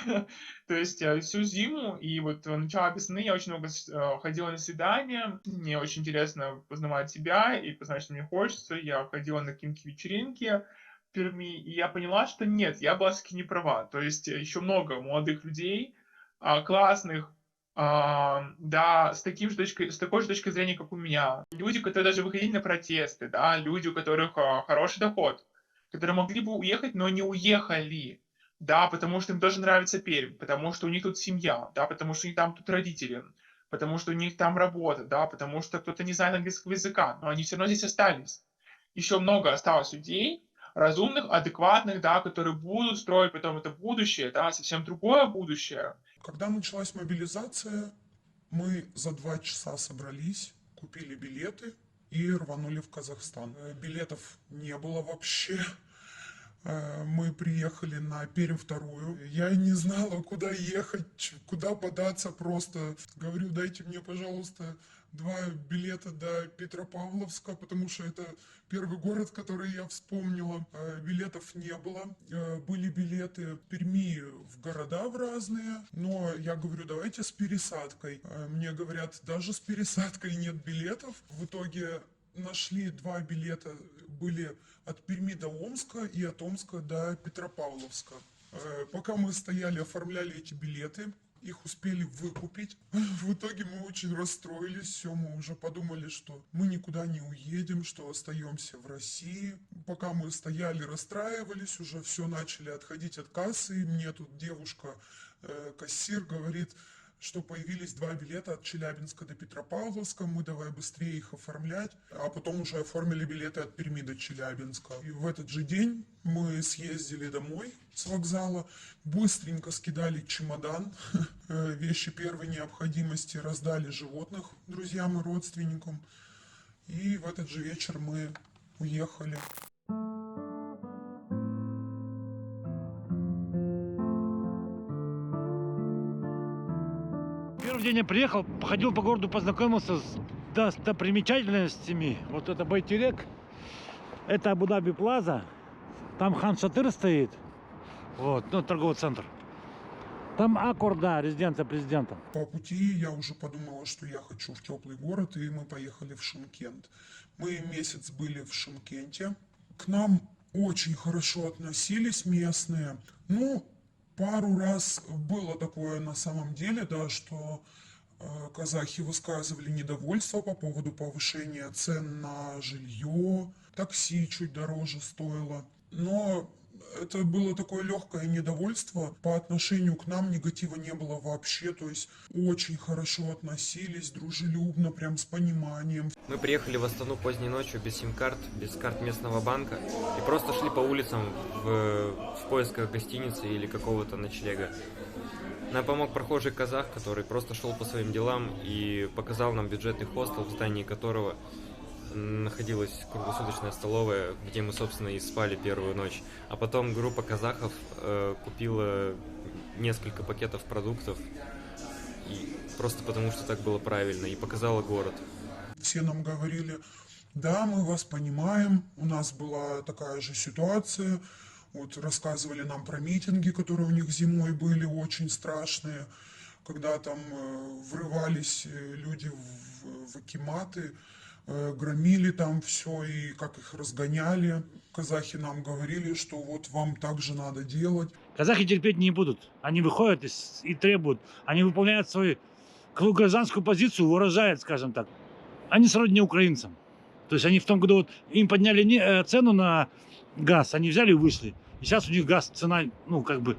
Speaker 1: то есть всю зиму и вот начало весны я очень много ходила на свидания, мне очень интересно познавать себя и познать, что мне хочется, я ходила на какие-то вечеринки в Перми, и я поняла, что нет, я была все-таки не права, то есть еще много молодых людей, классных, да, с такой же точки зрения, как у меня. Люди, которые даже выходили на протесты, да, люди, у которых хороший доход, которые могли бы уехать, но не уехали. Да, потому что им тоже нравится Пермь, потому что у них тут семья, да, потому что у них там тут родители, потому что у них там работа, да, потому что кто-то не знает английского языка, но они все равно здесь остались. Еще много осталось людей, разумных, адекватных, да, которые будут строить потом это будущее, да, совсем другое будущее.
Speaker 4: Когда началась мобилизация, мы за 2 часа собрались, купили билеты и рванули в Казахстан. Билетов не было вообще. Мы приехали на Пермь вторую. Я не знала, куда ехать, куда податься просто. Говорю, дайте мне, пожалуйста, 2 билета до Петропавловска, потому что это первый город, который я вспомнила. Билетов не было. Были билеты в Перми в города в разные, но я говорю, давайте с пересадкой. Мне говорят, даже с пересадкой нет билетов. В итоге нашли 2 билета, были от Перми до Омска и от Омска до Петропавловска. Пока мы стояли, оформляли эти билеты, их успели выкупить. В итоге мы очень расстроились, все, мы уже подумали, что мы никуда не уедем, что остаемся в России. Пока мы стояли, расстраивались, уже все начали отходить от кассы, и мне тут девушка, кассир, говорит, что появились 2 билета от Челябинска до Петропавловска, мы давай быстрее их оформлять, а потом уже оформили билеты от Перми до Челябинска. И в этот же день мы съездили домой с вокзала, быстренько скидали чемодан, вещи первой необходимости, раздали животных друзьям и родственникам, и в этот же вечер мы уехали.
Speaker 6: Первый день я приехал, походил по городу, познакомился с достопримечательностями. Вот это Байтерек, это Абу-Даби Плаза, там Хан Шатыр стоит, вот, торговый центр. Там Аккорда, резиденция президента.
Speaker 4: По пути я уже подумала, что я хочу в теплый город, и мы поехали в Шымкент. Мы месяц были в Шымкенте. К нам очень хорошо относились местные. Пару раз было такое на самом деле, да, что казахи высказывали недовольство по поводу повышения цен на жилье, такси чуть дороже стоило. Но это было такое легкое недовольство. По отношению к нам негатива не было вообще. То есть очень хорошо относились, дружелюбно, прям с пониманием.
Speaker 5: Мы приехали в Астану поздней ночью без сим-карт, без карт местного банка. И просто шли по улицам в поисках гостиницы или какого-то ночлега. Нам помог прохожий казах, который просто шел по своим делам и показал нам бюджетный хостел, в здании которого находилась круглосуточная столовая, где мы, собственно, и спали первую ночь. А потом группа казахов купила несколько пакетов продуктов, и просто потому, что так было правильно, и показала город.
Speaker 4: Все нам говорили, да, мы вас понимаем, у нас была такая же ситуация, Вот рассказывали нам про митинги, которые у них зимой были очень страшные, когда там врывались люди в акиматы, громили там все и как их разгоняли. Казахи нам говорили, что вот вам так же надо делать.
Speaker 6: Казахи терпеть не будут. Они выходят и требуют. Они выполняют свою гражданскую позицию, выражают, скажем так. Они сродни украинцам. То есть они в том году вот, им подняли цену на газ, они взяли и вышли. И сейчас у них газ, цена, ну как бы,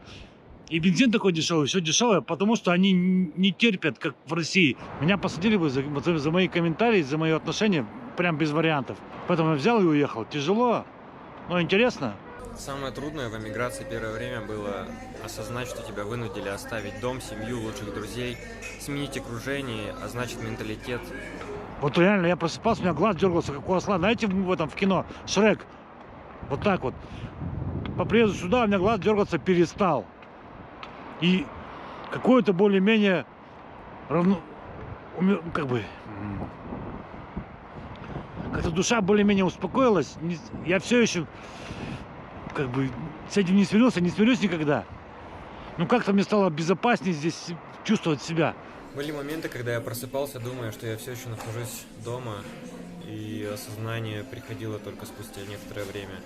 Speaker 6: и бензин такой дешевый, все дешевое, потому что они не терпят, как в России. Меня посадили бы за мои комментарии, за мои отношения, прям без вариантов. Поэтому я взял и уехал. Тяжело, но интересно.
Speaker 5: Самое трудное в эмиграции первое время было осознать, что тебя вынудили оставить дом, семью, лучших друзей, сменить окружение, а значит менталитет.
Speaker 6: Вот реально, я просыпался, у меня глаз дергался, как у осла. Знаете, в кино «Шрек»? Вот так вот. По приезду сюда у меня глаз дергаться перестал. И какое-то более-менее как-то душа более-менее успокоилась. Я все еще с этим не смирился, не смирюсь никогда. Ну как-то мне стало безопаснее здесь чувствовать себя.
Speaker 5: Были моменты, когда я просыпался, думая, что я все еще нахожусь дома, и осознание приходило только спустя некоторое время.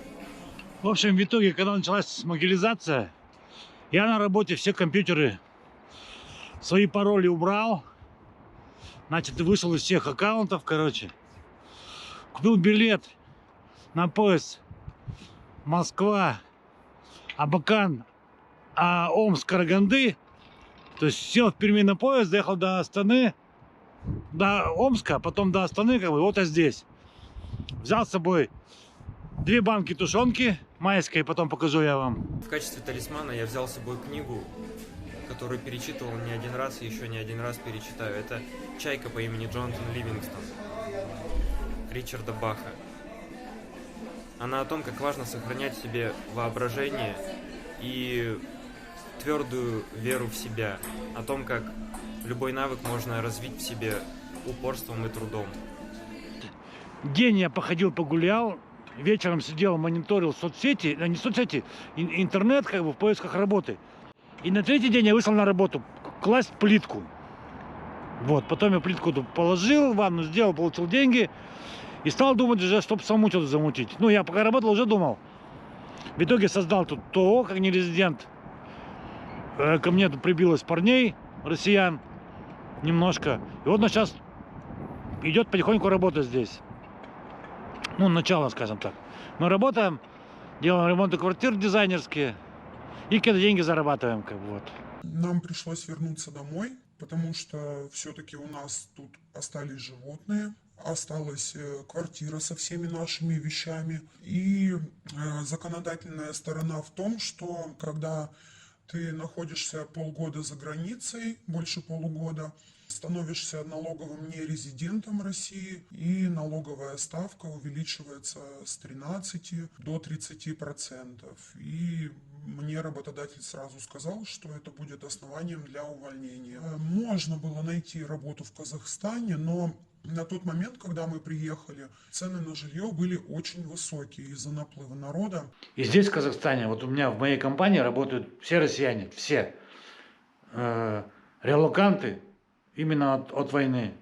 Speaker 6: В общем, в итоге, когда началась мобилизация, я на работе все компьютеры, свои пароли убрал. Значит, вышел из всех аккаунтов, короче. Купил билет на поезд Москва, Абакан, Омск, Караганды. То есть сел в Перми на поезд, доехал до Астаны, до Омска, потом до Астаны, вот я здесь. Взял с собой 2 банки тушенки майской, потом покажу я вам.
Speaker 5: В качестве талисмана я взял с собой книгу, которую перечитывал не один раз и еще не один раз перечитаю. Это «Чайка» по имени Джонатан Ливингстон Ричарда Баха. Она о том, как важно сохранять в себе воображение и твердую веру в себя, о том, как любой навык можно развить в себе упорством и трудом.
Speaker 6: День я походил, погулял, вечером сидел, мониторил соцсети, не соцсети, интернет, в поисках работы. И на 3-й день я вышел на работу класть плитку. Вот, потом я плитку положил, ванну сделал, получил деньги и стал думать уже, чтобы самому что-то замутить. Ну, я пока работал, уже думал. В итоге создал тут ТОО, как нерезидент. Ко мне тут прибилось парней, россиян, немножко. И вот сейчас идет потихоньку работа здесь. Ну, начало, скажем так. Мы работаем, делаем ремонты квартир дизайнерские и какие-то деньги зарабатываем, вот.
Speaker 4: Нам пришлось вернуться домой, потому что все-таки у нас тут остались животные, осталась квартира со всеми нашими вещами. И законодательная сторона в том, что когда ты находишься полгода за границей, больше полугода, становишься налоговым нерезидентом России, и налоговая ставка увеличивается с 13 до 30%. И мне работодатель сразу сказал, что это будет основанием для увольнения. Можно было найти работу в Казахстане, но на тот момент, когда мы приехали, цены на жилье были очень высокие из-за наплыва народа.
Speaker 6: И здесь, в Казахстане, вот у меня в моей компании работают все россияне, все. Релоканты именно от войны.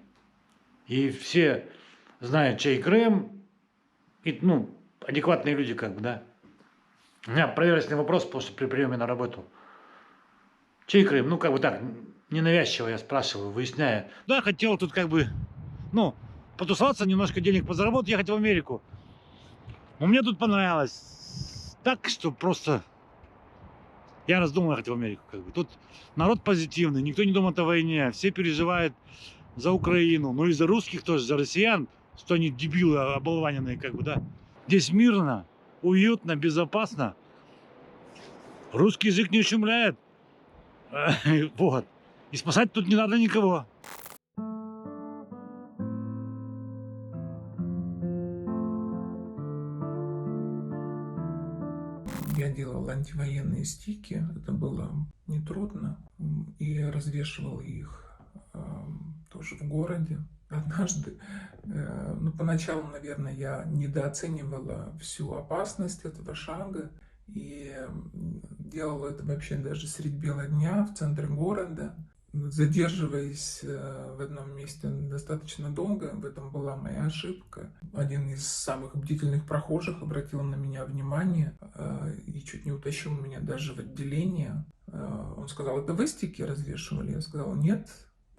Speaker 6: И все знают, чей Крым. И, адекватные люди, да. У меня проверочный вопрос при приеме на работу. Чей Крым? Так, ненавязчиво я спрашиваю, выясняя. Да, хотел тут потусоваться, немножко денег позаработать, ехать в Америку. Но мне тут понравилось. Так, что просто... Я раздумал ехать в Америку. Тут народ позитивный, никто не думает о войне, все переживают за Украину, ну и за русских тоже, за россиян, что они дебилы оболваненные, да. Здесь мирно, уютно, безопасно. Русский язык не ущемляет. Вот. И спасать тут не надо никого.
Speaker 2: Я делал антивоенные стики, это было нетрудно, и развешивал их тоже в городе. Однажды, поначалу, наверное, я недооценивала всю опасность этого шага, И делал это вообще даже средь бела дня в центре города, задерживаясь в одном месте достаточно долго. В этом была моя ошибка. Один из самых бдительных прохожих обратил на меня внимание и чуть не утащил меня даже в отделение. Он сказал: это вы стики развешивали? Я сказал: нет,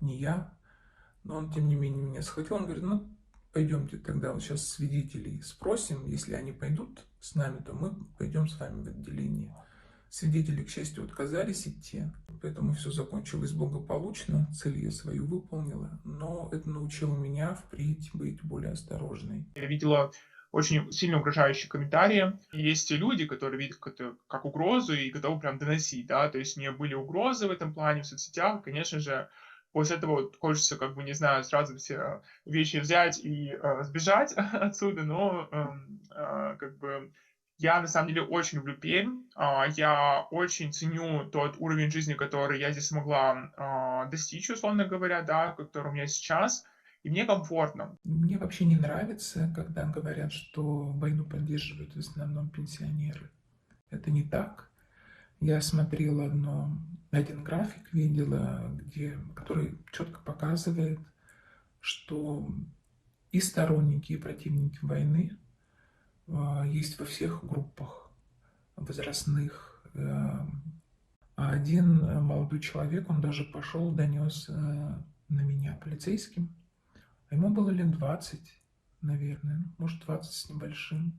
Speaker 2: не я. Но он, тем не менее, меня схватил. Он говорит: ну, пойдемте тогда вот сейчас свидетелей спросим. Если они пойдут с нами, то мы пойдем с вами в отделение. Свидетели, к счастью, отказались идти, поэтому все закончилось благополучно, цель я свою выполнила, но это научило меня впредь быть более осторожной.
Speaker 1: Я видела очень сильно угрожающие комментарии. Есть люди, которые видят это как угрозу и готовы прям доносить, да, то есть у нее были угрозы в этом плане в соцсетях, конечно же, после этого вот хочется, как бы, не знаю, сразу все вещи взять и сбежать отсюда, но как бы я на самом деле очень люблю Пермь, я очень ценю тот уровень жизни, который я здесь смогла достичь, условно говоря, да, который у меня сейчас, и мне комфортно.
Speaker 2: Мне вообще не нравится, когда говорят, что войну поддерживают в основном пенсионеры. Это не так. Я смотрела один график, видела, который четко показывает, что и сторонники, и противники войны есть во всех группах возрастных. А один молодой человек, он даже пошел, донес на меня полицейским. Ему было лет 20, наверное, может 20 с небольшим.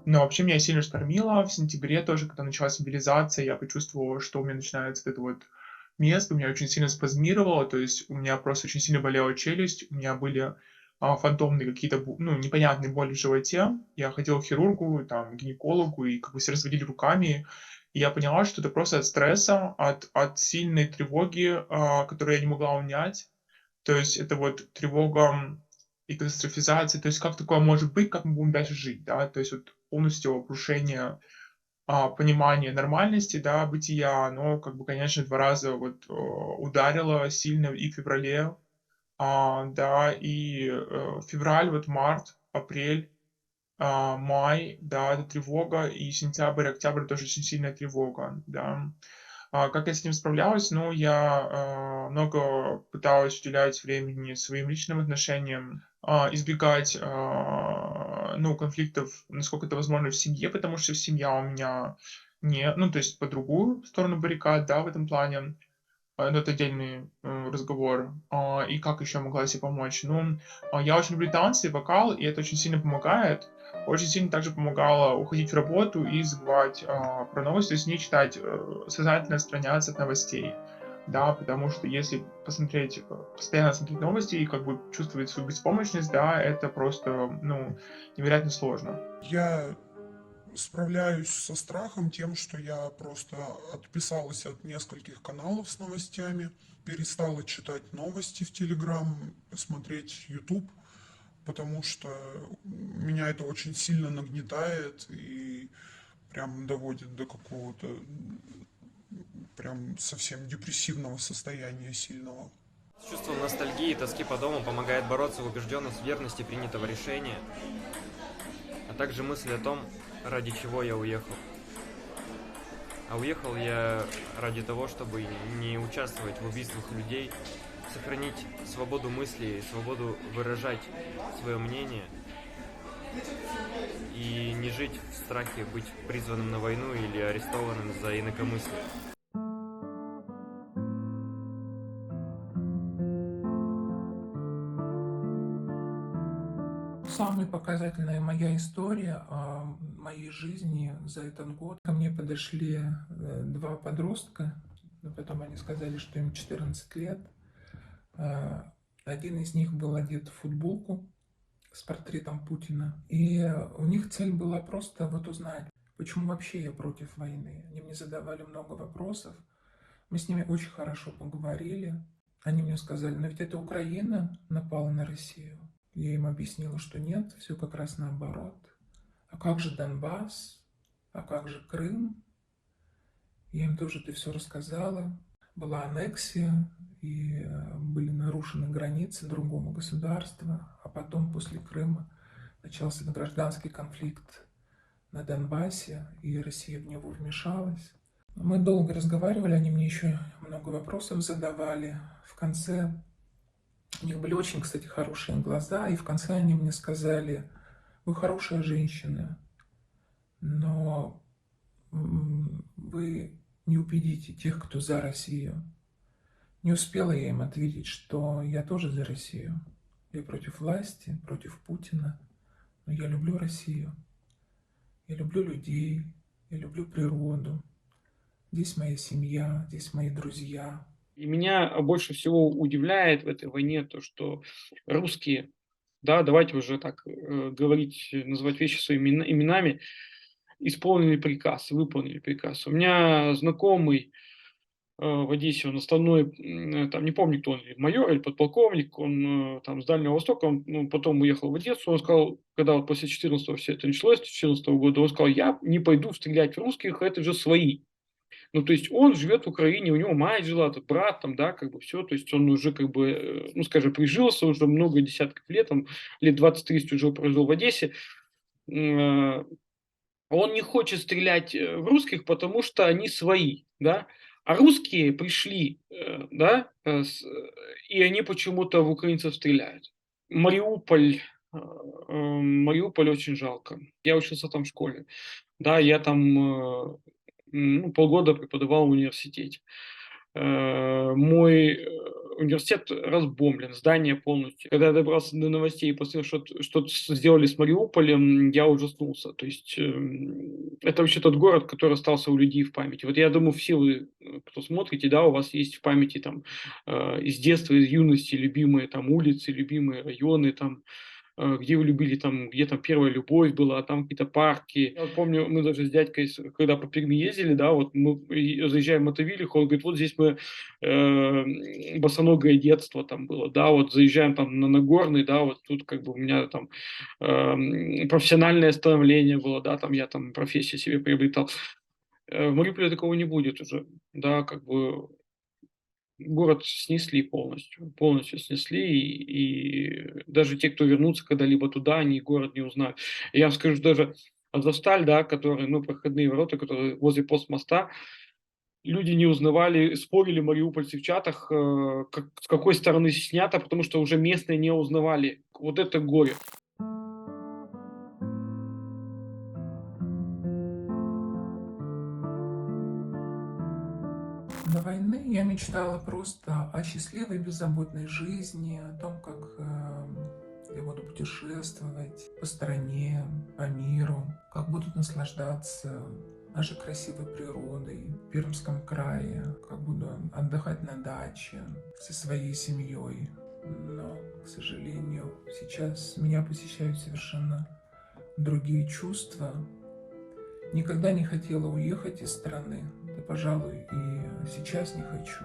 Speaker 1: Но вообще меня сильно штормило в сентябре тоже, когда началась мобилизация, я почувствовал, что у меня начинается вот это вот место, меня очень сильно спазмировало, то есть у меня просто очень сильно болела челюсть, у меня были фантомные какие-то, ну, непонятные боли в животе. Я ходил к хирургу, там, к гинекологу, и как бы все разводили руками. И я поняла, что это просто от стресса, от сильной тревоги, которую я не могла унять. То есть это вот тревога и катастрофизация. То есть как такое может быть, как мы будем дальше жить, да? То есть вот полностью обрушение понимание нормальности, да, бытия, оно, как бы, конечно, 2 раза вот ударило сильно и в феврале, да, и февраль, вот март, апрель, май, да, это тревога, и сентябрь, октябрь тоже очень сильная тревога, да. Как я с этим справлялась? Ну, я много пыталась уделять времени своим личным отношениям, избегать, ну, конфликтов, насколько это возможно, в семье, потому что семья у меня не, ну, то есть по другую сторону баррикад, да, в этом плане. Но это отдельный разговор. И как еще могла себе помочь? Ну, я очень люблю танцы, вокал, и это очень сильно помогает. Очень сильно также помогало уходить в работу и забывать про новости, то есть не читать, сознательно отстраняться от новостей. Да, потому что если посмотреть, постоянно смотреть новости и как бы чувствовать свою беспомощность, да, это просто, ну, невероятно сложно.
Speaker 4: Я справляюсь со страхом тем, что я просто отписалась от нескольких каналов с новостями, перестала читать новости в Телеграм, смотреть YouTube, потому что меня это очень сильно нагнетает и прям доводит до какого-то прям совсем депрессивного состояния сильного.
Speaker 5: С чувством ностальгии и тоски по дому помогает бороться убежденность в верности принятого решения, а также мысль о том, ради чего я уехал. А уехал я ради того, чтобы не участвовать в убийствах людей, сохранить свободу мысли, свободу выражать свое мнение и не жить в страхе быть призванным на войну или арестованным за инакомыслие.
Speaker 2: Самая показательная моя история моей жизни за этот год. Ко мне подошли 2 подростка, но потом они сказали, что им 14 лет. Один из них был одет в футболку с портретом Путина. И у них цель была просто вот узнать, почему вообще я против войны. Они мне задавали много вопросов. Мы с ними очень хорошо поговорили. Они мне сказали: но ведь это Украина напала на Россию. Я им объяснила, что нет, все как раз наоборот. А как же Донбасс? А как же Крым? Я им тоже это все рассказала. была аннексия, и были нарушены границы другого государства, а потом после Крыма начался гражданский конфликт на Донбассе, и Россия в него вмешалась. Мы долго разговаривали, они мне еще много вопросов задавали. В конце у них были очень, кстати, хорошие глаза, и в конце они мне сказали: вы хорошая женщина, но вы не убедите тех, кто за Россию. Не успела я им ответить, что я тоже за Россию. Я против власти, против Путина, но я люблю Россию. Я люблю людей, я люблю природу. Здесь моя семья, здесь мои друзья.
Speaker 3: И меня больше всего удивляет в этой войне то, что русские, да, давайте уже так говорить, называть вещи своими именами, исполнили приказ, выполнили приказ. У меня знакомый в Одессе, он основной, там не помню, кто он, майор или подполковник, он там с Дальнего Востока, он потом уехал в Одессу, он сказал, когда вот после 14-го все это началось, 14-го года, он сказал: я не пойду стрелять в русских, это же свои. Ну, то есть он живет в Украине, у него мать жила, тут брат там, да, как бы все, то есть он уже как бы, ну, скажем, прижился уже много десятков лет, там, лет 20-30 уже прожил в Одессе. Он не хочет стрелять в русских, потому что они свои, да, а русские пришли, да, и они почему-то в украинцев стреляют. Мариуполь очень жалко. Я учился там в школе, да, я там полгода преподавал в университете. Мой университет разбомблен, здание полностью. Когда я добрался до новостей и посмотрел, что сделали с Мариуполем, я ужаснулся. То есть это вообще тот город, который остался у людей в памяти. Вот я думаю, все вы, кто смотрите, да, у вас есть в памяти там из детства, из юности любимые там улицы, любимые районы, там, где вы любили, там, где там первая любовь была, там какие-то парки. Я вот помню, мы даже с дядькой, когда по Перми ездили, да, вот мы заезжаем в Мотовилиху, он говорит: вот здесь мы босоногое детство там было, да, вот заезжаем там на Нагорный, да, вот тут как бы у меня там профессиональное становление было, да, там я там профессию себе приобретал. В Мариуполе такого не будет уже, да, как бы город снесли полностью снесли, и даже те, кто вернутся когда-либо туда, они город не узнают. И я вам скажу, даже Азовсталь, да, который, ну, проходные ворота, которые возле постмоста, люди не узнавали, спорили мариупольцы в чатах, с какой стороны снято, потому что уже местные не узнавали. Вот это горе.
Speaker 2: До войны я мечтала просто о счастливой, беззаботной жизни, о том, как я буду путешествовать по стране, по миру, как буду наслаждаться нашей красивой природой в Пермском крае, как буду отдыхать на даче со своей семьей. Но, к сожалению, сейчас меня посещают совершенно другие чувства. Никогда не хотела уехать из страны, да, пожалуй, и сейчас не хочу.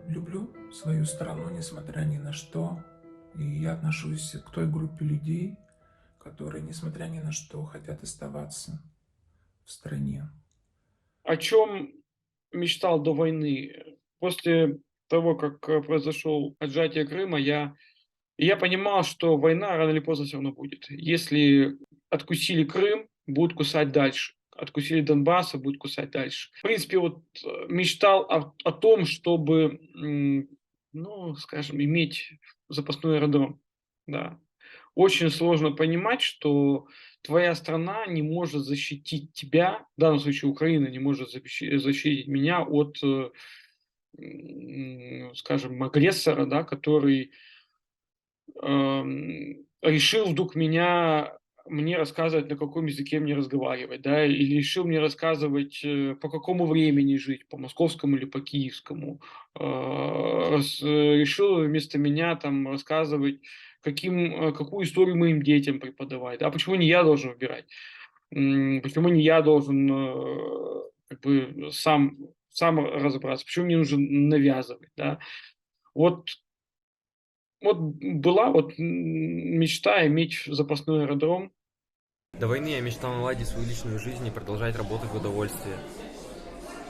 Speaker 2: Люблю свою страну, несмотря ни на что, и я отношусь к той группе людей, которые, несмотря ни на что, хотят оставаться в стране.
Speaker 3: О чем мечтал до войны? После того, как произошло отжатие Крыма, я понимал, что война рано или поздно все равно будет. Если откусили Крым, будут кусать дальше. Откусили Донбасс, будут кусать дальше. В принципе, вот мечтал о том, чтобы, ну, скажем, иметь запасной аэродром. Да. Очень сложно понимать, что твоя страна не может защитить тебя, в данном случае Украина не может защитить меня от, скажем, агрессора, да, который решил вдруг мне рассказывать, на каком языке мне разговаривать, да, или решил мне рассказывать, по какому времени жить, по московскому или по киевскому, решил вместо меня там рассказывать, какую историю моим детям преподавать, да, почему не я должен выбирать, почему не я должен как бы сам разобраться, почему мне нужно навязывать, да, вот была вот мечта иметь запасной аэродром.
Speaker 5: До войны я мечтал наладить свою личную жизнь и продолжать работать в удовольствие.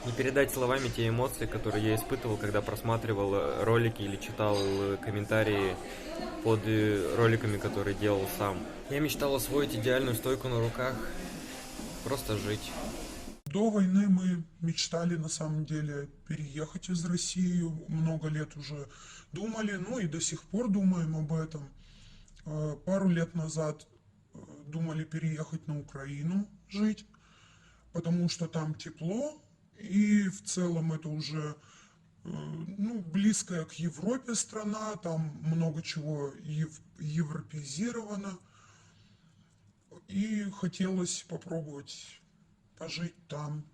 Speaker 5: Не передать словами те эмоции, которые я испытывал, когда просматривал ролики или читал комментарии под роликами, которые делал сам. Я мечтал освоить идеальную стойку на руках, просто жить.
Speaker 4: До войны мы мечтали на самом деле переехать из России, много лет уже думали, ну и до сих пор думаем об этом. Пару лет назад думали переехать на Украину жить, потому что там тепло, и в целом это уже ну, близкая к Европе страна, там много чего европеизировано, и хотелось попробовать пожить там.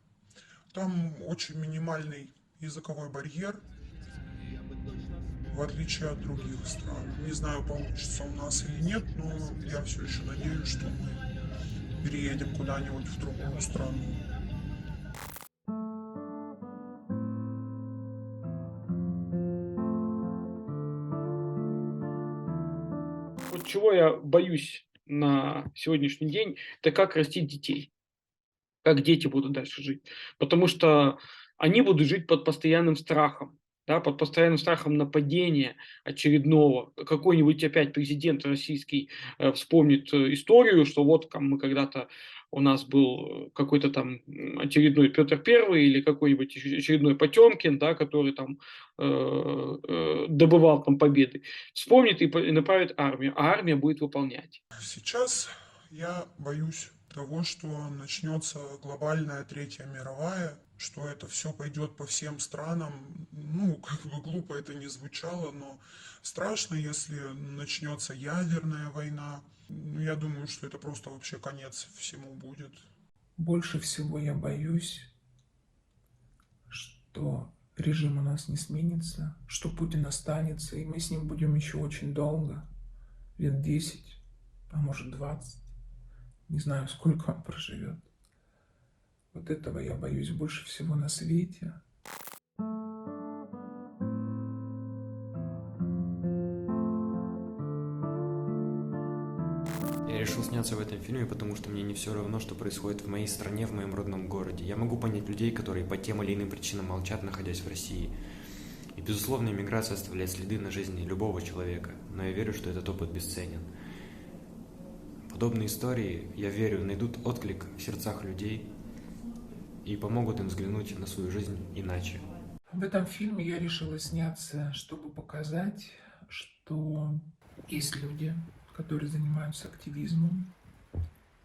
Speaker 4: Там очень минимальный языковой барьер, в отличие от других стран. Не знаю, получится у нас или нет, но я все еще надеюсь, что мы переедем куда-нибудь в другую страну.
Speaker 3: Вот чего я боюсь на сегодняшний день, это как растить детей. Как дети будут дальше жить. Потому что они будут жить под постоянным страхом. Да, под постоянным страхом нападения очередного. Какой-нибудь опять президент российский вспомнит историю, что вот там мы когда-то у нас был какой-то там очередной Петр Первый или какой-нибудь очередной Потемкин, да, который там добывал там победы. Вспомнит и направит армию, а армия будет выполнять.
Speaker 4: Сейчас я боюсь того, что начнется глобальная Третья мировая, что это все пойдет по всем странам. Ну, как бы глупо это не звучало, но страшно, если начнется ядерная война. Ну, я думаю, что это просто вообще конец всему будет.
Speaker 2: Больше всего я боюсь, что режим у нас не сменится, что Путин останется, и мы с ним будем еще очень долго, лет 10, а может 20. Не знаю, сколько он проживет. Вот этого я боюсь больше всего на свете.
Speaker 5: Я решил сняться в этом фильме, потому что мне не все равно, что происходит в моей стране, в моем родном городе. Я могу понять людей, которые по тем или иным причинам молчат, находясь в России. И, безусловно, иммиграция оставляет следы на жизни любого человека, но я верю, что этот опыт бесценен. Подобные истории, я верю, найдут отклик в сердцах людей и помогут им взглянуть на свою жизнь иначе.
Speaker 2: В этом фильме я решила сняться, чтобы показать, что есть люди, которые занимаются активизмом.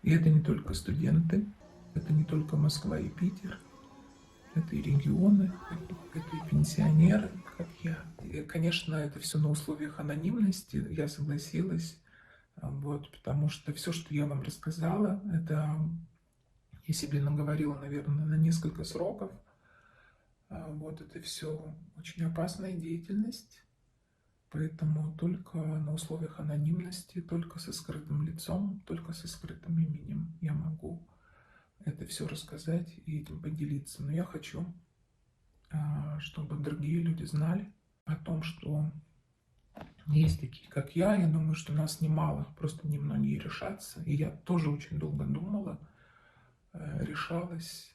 Speaker 2: И это не только студенты, это не только Москва и Питер, это и регионы, это и пенсионеры, как я. И, конечно, это все на условиях анонимности, я согласилась, вот, потому что все, что я вам рассказала, это я себе наговорила, наверное, на несколько сроков. Вот это все очень опасная деятельность, поэтому только на условиях анонимности, только со скрытым лицом, только со скрытым именем я могу это все рассказать и этим поделиться. Но я хочу, чтобы другие люди знали о том, что есть такие, как я. Я думаю, что нас немало, просто немногие решатся. И я тоже очень долго думала, решалась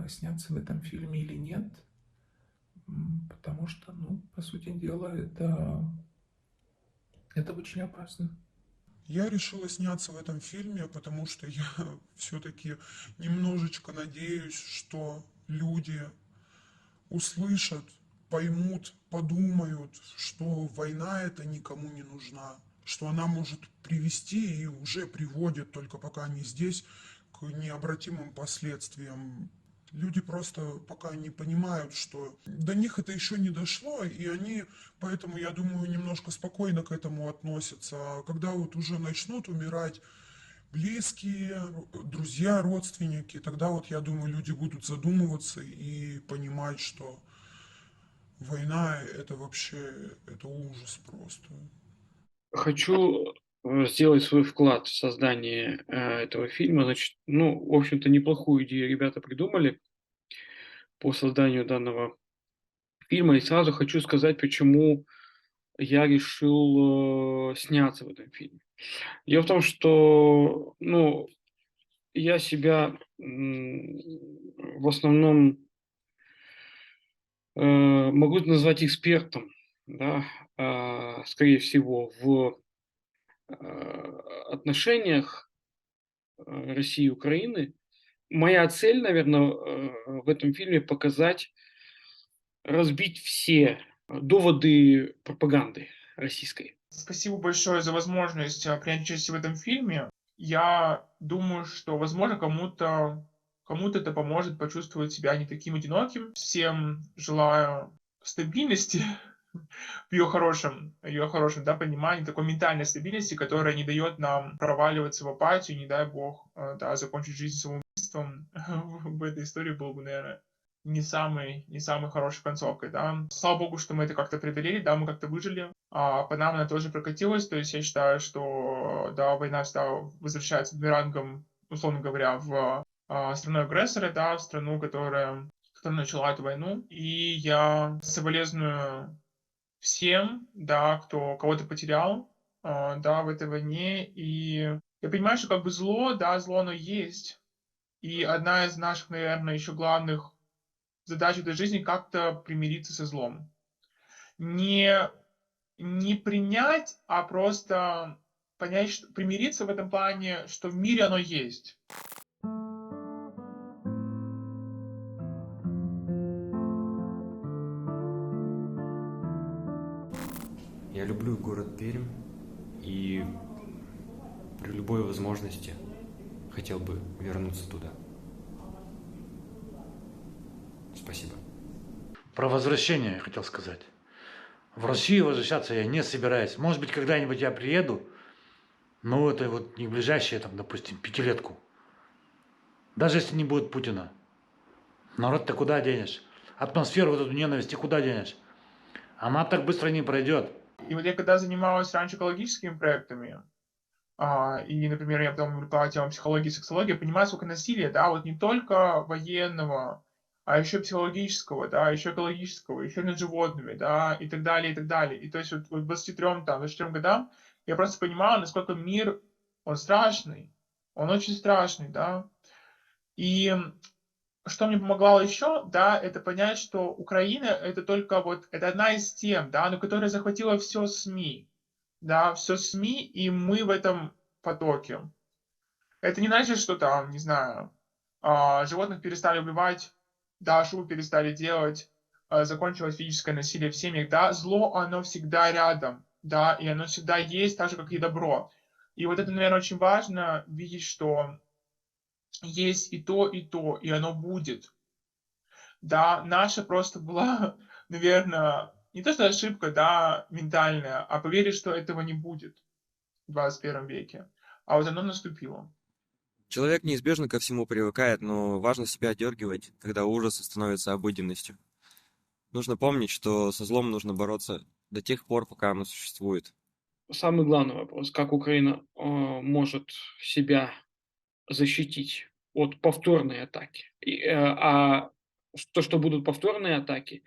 Speaker 2: сняться в этом фильме или нет, потому что, ну, по сути дела, это очень опасно.
Speaker 4: Я решила сняться в этом фильме, потому что я все-таки немножечко надеюсь, что люди услышат, поймут, подумают, что война это никому не нужна, что она может привести и уже приводит, только пока они здесь, к необратимым последствиям. Люди просто пока не понимают, что до них это еще не дошло, и они, поэтому, я думаю, немножко спокойно к этому относятся. А когда вот уже начнут умирать близкие, друзья, родственники, тогда вот, я думаю, люди будут задумываться и понимать, что война это вообще, это ужас просто.
Speaker 3: Хочу сделать свой вклад в создание этого фильма. Значит, ну, в общем-то, неплохую идею ребята придумали по созданию данного фильма. И сразу хочу сказать, почему я решил сняться в этом фильме. Дело в том, что, ну, я себя в основном могу назвать экспертом, да, скорее всего, в отношениях России и Украины. Моя цель, наверное, в этом фильме показать, разбить все доводы пропаганды российской.
Speaker 1: Спасибо большое за возможность принять участие в этом фильме. Я думаю, что, возможно, кому-то это поможет почувствовать себя не таким одиноким. Всем желаю стабильности в ее хорошем, да, понимании, такой ментальной стабильности, которая не дает нам проваливаться в апатию, не дай бог, да, закончить жизнь самоубийством. В этой истории был бы, наверное, не самой хорошей концовкой, да. Слава богу, что мы это как-то преодолели, да, мы как-то выжили. А по нам она тоже прокатилась, то есть я считаю, что, да, война всегда возвращается бумерангом, условно говоря, в страну агрессора, да, в страну, которая начала эту войну. И я соболезную всем, да, кто кого-то потерял, да, в этой войне. И я понимаю, что как бы зло, да, зло оно есть. И одна из наших, наверное, еще главных задач в этой жизни как-то примириться со злом. Не, не принять, а просто понять, что примириться в этом плане, что в мире оно есть.
Speaker 5: Я люблю город Пермь и при любой возможности хотел бы вернуться туда. Спасибо.
Speaker 6: Про возвращение я хотел сказать. В Россию возвращаться я не собираюсь. Может быть, когда-нибудь я приеду, но это вот не в ближайшие, там, допустим, пятилетку. Даже если не будет Путина. Народ-то куда денешь? Атмосферу вот эту ненависти куда денешь? Она так быстро не пройдет.
Speaker 1: И вот я когда занималась раньше экологическими проектами, и, например, я потом увлекла темой психологии, сексологии, я понимаю, сколько насилия, да, вот не только военного, а еще психологического, да, еще экологического, еще над животными, да, и так далее, и так далее. И то есть вот к 23 годам я просто понимаю, насколько мир, он страшный, он очень страшный, да. И что мне помогало еще, да, это понять, что Украина это только вот, это одна из тем, да, но которая захватила все СМИ, да, все СМИ, и мы в этом потоке. Это не значит, что там, не знаю, животных перестали убивать, да, шубы перестали делать, закончилось физическое насилие в семьях, да, зло, оно всегда рядом, да, и оно всегда есть, так же, как и добро. И вот это, наверное, очень важно видеть, что есть и то, и оно будет. Да, наша просто была, наверное, не то что ошибка, да, ментальная, а поверить, что этого не будет в 21 веке. А вот оно наступило.
Speaker 5: Человек неизбежно ко всему привыкает, но важно себя одергивать, когда ужасы становятся обыденностью. Нужно помнить, что со злом нужно бороться до тех пор, пока оно существует.
Speaker 3: Самый главный вопрос, как Украина может себя защитить от повторной атаки. А то, что будут повторные атаки,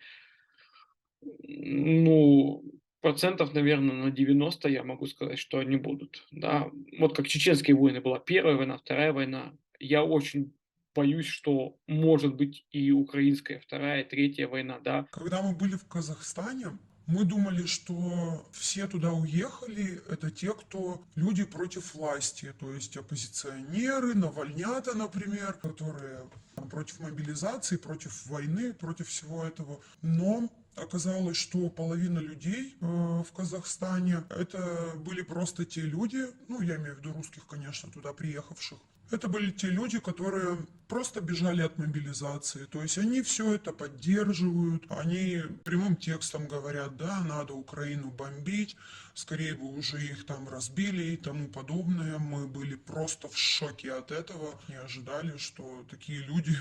Speaker 3: ну, процентов, наверное, на 90 я могу сказать, что они будут. Да? Вот как чеченские войны была первая война, вторая война. Я очень боюсь, что может быть и украинская вторая, третья война, да.
Speaker 4: Когда мы были в Казахстане, мы думали, что все туда уехали, это те, кто люди против власти, то есть оппозиционеры, навальнята, например, которые против мобилизации, против войны, против всего этого. Но оказалось, что половина людей в Казахстане это были просто те люди, ну я имею в виду русских, конечно, туда приехавших. Это были те люди, которые просто бежали от мобилизации. То есть они все это поддерживают, они прямым текстом говорят, да, надо Украину бомбить, скорее бы уже их там разбили и тому подобное. Мы были просто в шоке от этого, не ожидали, что такие люди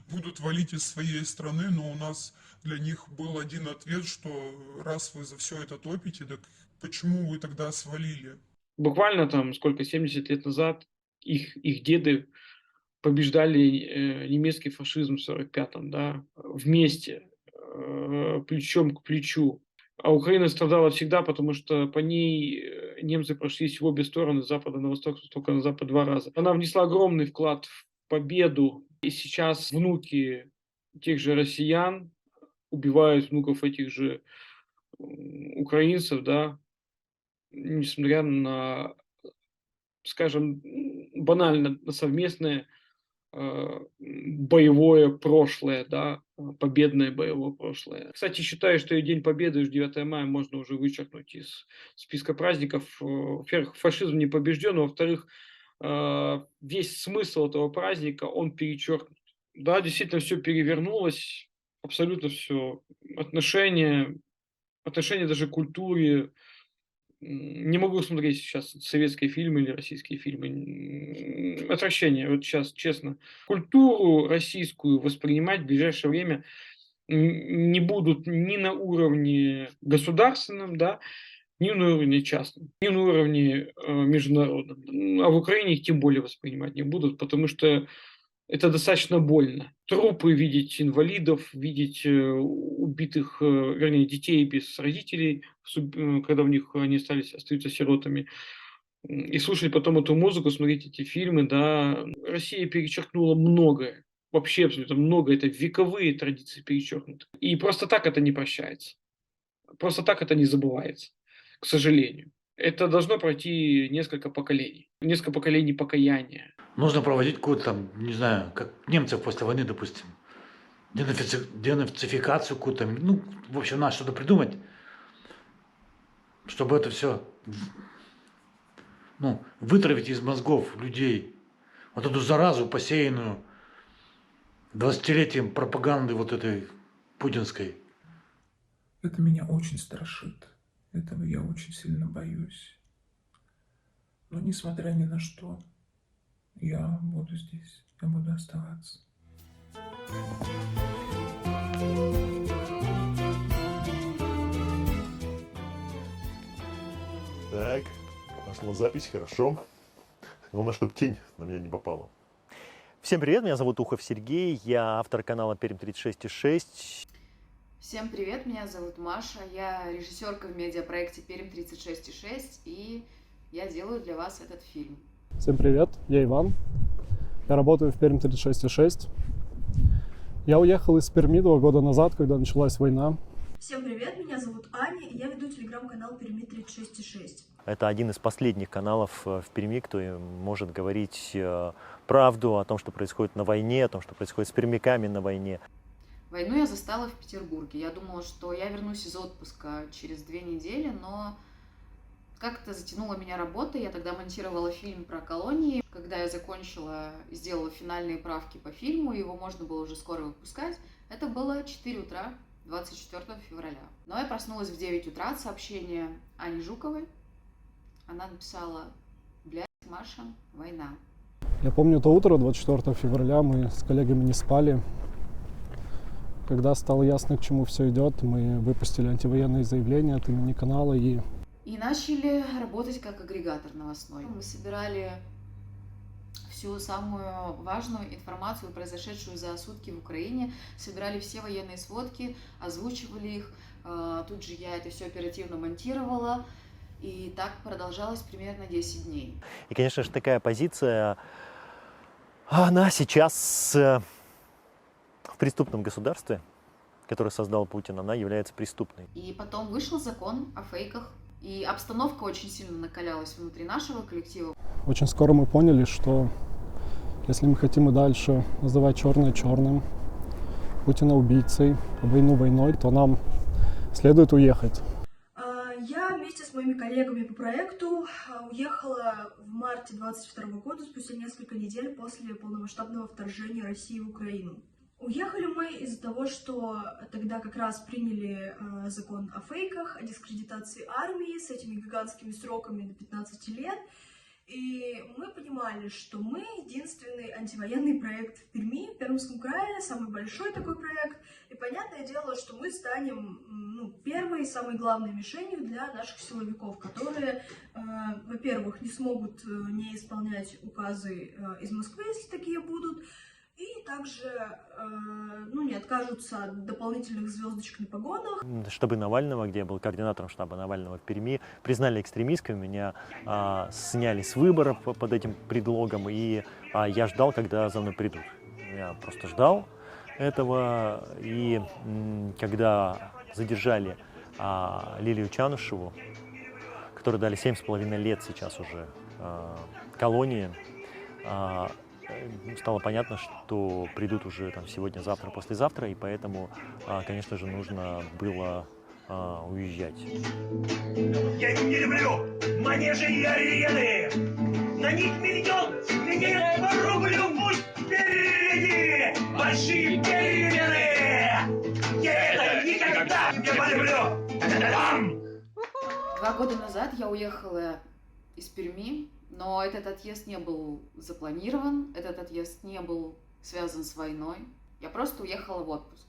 Speaker 4: будут валить из своей страны, но у нас для них был один ответ, что раз вы за все это топите, так почему вы тогда свалили?
Speaker 3: Буквально там, сколько, 70 лет назад их деды побеждали немецкий фашизм в 45-м, да, вместе, плечом к плечу. А Украина страдала всегда, потому что по ней немцы прошлись в обе стороны, с запада на восток, с востока на запад 2 раза. Она внесла огромный вклад в победу. И сейчас внуки тех же россиян убивают внуков этих же украинцев, да, несмотря на, скажем, банально на совместное боевое прошлое, да, победное боевое прошлое. Кстати, считаю, что и День Победы, и 9 мая можно уже вычеркнуть из списка праздников. Во-первых, фашизм не побежден, во-вторых, весь смысл этого праздника, он перечеркнут. Да, действительно, все перевернулось, абсолютно все. Отношения даже к культуре. Не могу смотреть сейчас советские фильмы или российские фильмы. Отвращение, вот сейчас, честно. Культуру российскую воспринимать в ближайшее время не будут ни на уровне государственном, да, ни на уровне частном, ни на уровне международном. А в Украине их тем более воспринимать не будут, потому что это достаточно больно. Трупы видеть инвалидов, видеть убитых, вернее, детей без родителей, когда у них они остаются сиротами. И слушать потом эту музыку, смотреть эти фильмы, да. Россия перечеркнула многое. Вообще абсолютно много. Это вековые традиции перечеркнуты. И просто так это не прощается. Просто так это не забывается, к сожалению. Это должно пройти несколько поколений покаяния.
Speaker 6: Нужно проводить какую-то там, не знаю, как немцев после войны, допустим, денацификацию какую-то, ну, в общем, надо что-то придумать, чтобы это все, ну, вытравить из мозгов людей вот эту заразу, посеянную 20-летием пропаганды вот этой путинской.
Speaker 2: Это меня очень страшит. Этого я очень сильно боюсь. Но несмотря ни на что, я буду здесь, я буду оставаться.
Speaker 9: Так, пошла запись, хорошо. Главное, чтобы тень на меня не попала.
Speaker 10: Всем привет, меня зовут Ухов Сергей, я автор канала Пермь 36,6.
Speaker 8: Всем привет, меня зовут Маша, я режиссерка в медиапроекте Пермь 36,6, и я делаю для вас этот фильм.
Speaker 11: Всем привет, я Иван, я работаю в Пермь 36,6. Я уехал из Перми 2 года назад, когда началась война.
Speaker 12: Всем привет, меня зовут Аня, и я веду телеграм-канал Перми 36,6.
Speaker 10: Это один из последних каналов в Перми, кто может говорить правду о том, что происходит на войне, о том, что происходит с пермяками на войне.
Speaker 8: Войну я застала в Петербурге. Я думала, что я вернусь из отпуска через 2 недели, но как-то затянула меня работа. Я тогда монтировала фильм про колонии. Когда я закончила и сделала финальные правки по фильму, его можно было уже скоро выпускать. Это было 4 утра 24 февраля. Но я проснулась в 9 утра от сообщения Ани Жуковой. Она написала: «Блядь, Маша, война».
Speaker 11: Я помню то утро, 24 февраля, мы с коллегами не спали. Когда стало ясно, к чему все идет, мы выпустили антивоенные заявления от имени канала и
Speaker 8: начали работать как агрегатор новостной. Мы собирали всю самую важную информацию, произошедшую за сутки в Украине, собирали все военные сводки, озвучивали их. Тут же я это все оперативно монтировала, и так продолжалось примерно 10 дней.
Speaker 10: И, конечно же, такая позиция, она сейчас в преступном государстве, которое создал Путин, она является преступной.
Speaker 8: И потом вышел закон о фейках, и обстановка очень сильно накалялась внутри нашего коллектива.
Speaker 11: очень скоро мы поняли, что если мы хотим и дальше называть черное черным, Путина убийцей, войну войной, то нам следует уехать.
Speaker 12: Я вместе с моими коллегами по проекту уехала в марте 2022 года, спустя несколько недель после полномасштабного вторжения России в Украину. Уехали мы из-за того, что тогда как раз приняли закон о фейках, о дискредитации армии с этими гигантскими сроками до 15 лет. И мы понимали, что мы единственный антивоенный проект в Перми, в Пермском крае, самый большой такой проект. И понятное дело, что мы станем первой, самой главной мишенью для наших силовиков, которые, во-первых, не смогут не исполнять указы из Москвы, если такие будут, и также не откажутся от дополнительных звездочек на погонах.
Speaker 10: Штабы Навального, где я был координатором штаба Навального в Перми, признали экстремисткой, меня сняли с выборов под этим предлогом, и я ждал, когда за мной придут. Я просто ждал, этого. И когда задержали Лилию Чанышеву, которой дали 7,5 лет сейчас уже колонии, стало понятно, что придут уже там сегодня, завтра, послезавтра, и поэтому, конечно же, нужно было уезжать.
Speaker 13: Я их не люблю! Манежи и арены! На них миллион! Меня я порублю! Пусть впереди! Большие перемены! Я это никогда не полюблю!
Speaker 8: 2 года назад я уехала из Перми, но этот отъезд не был запланирован, этот отъезд не был связан с войной. Я просто уехала в отпуск.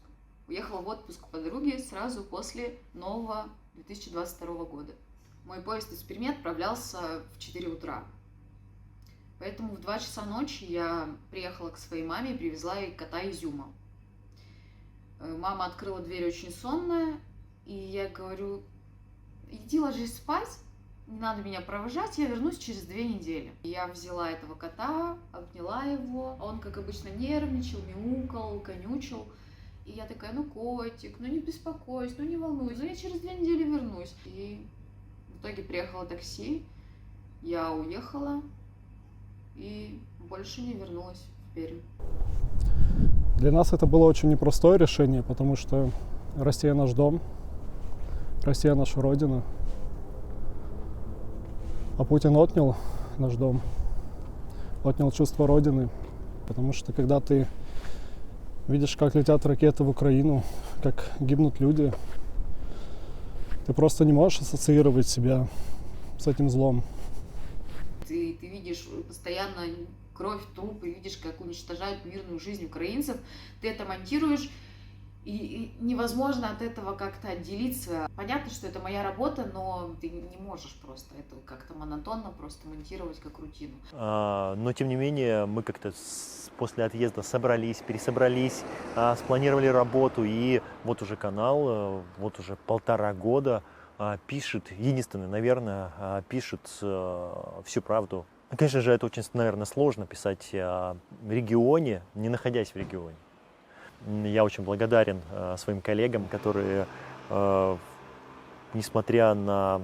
Speaker 8: Уехала в отпуск к подруге сразу после нового 2022 года. Мой поезд из Перми отправлялся в 4 утра. Поэтому в 2 часа ночи я приехала к своей маме и привезла ей кота Изюма. Мама открыла дверь очень сонная, и я говорю: иди ложись спать, не надо меня провожать, я вернусь через 2 недели. Я взяла этого кота, обняла его, он, как обычно, нервничал, мяукал, конючил. И я такая: ну, котик, ну не беспокойся, ну не волнуйся, я через 2 недели вернусь. И в итоге приехало такси, я уехала и больше не вернулась в Пермь.
Speaker 11: Для нас это было очень непростое решение, потому что Россия наш дом, Россия наша родина. А Путин отнял наш дом, отнял чувство родины, потому что когда ты видишь, как летят ракеты в Украину, как гибнут люди, ты просто не можешь ассоциировать себя с этим злом.
Speaker 8: Ты видишь постоянно кровь, трупы, видишь, как уничтожают мирную жизнь украинцев, ты это монтируешь, и невозможно от этого как-то отделиться. Понятно, что это моя работа, но ты не можешь просто это как-то монотонно просто монтировать как рутину.
Speaker 10: Но тем не менее мы как-то после отъезда собрались, пересобрались, спланировали работу, и вот уже канал, вот уже 1,5 года пишет, единственный, наверное, пишет всю правду. Конечно же, это очень, наверное, сложно писать о регионе, не находясь в регионе. Я очень благодарен своим коллегам, которые, несмотря на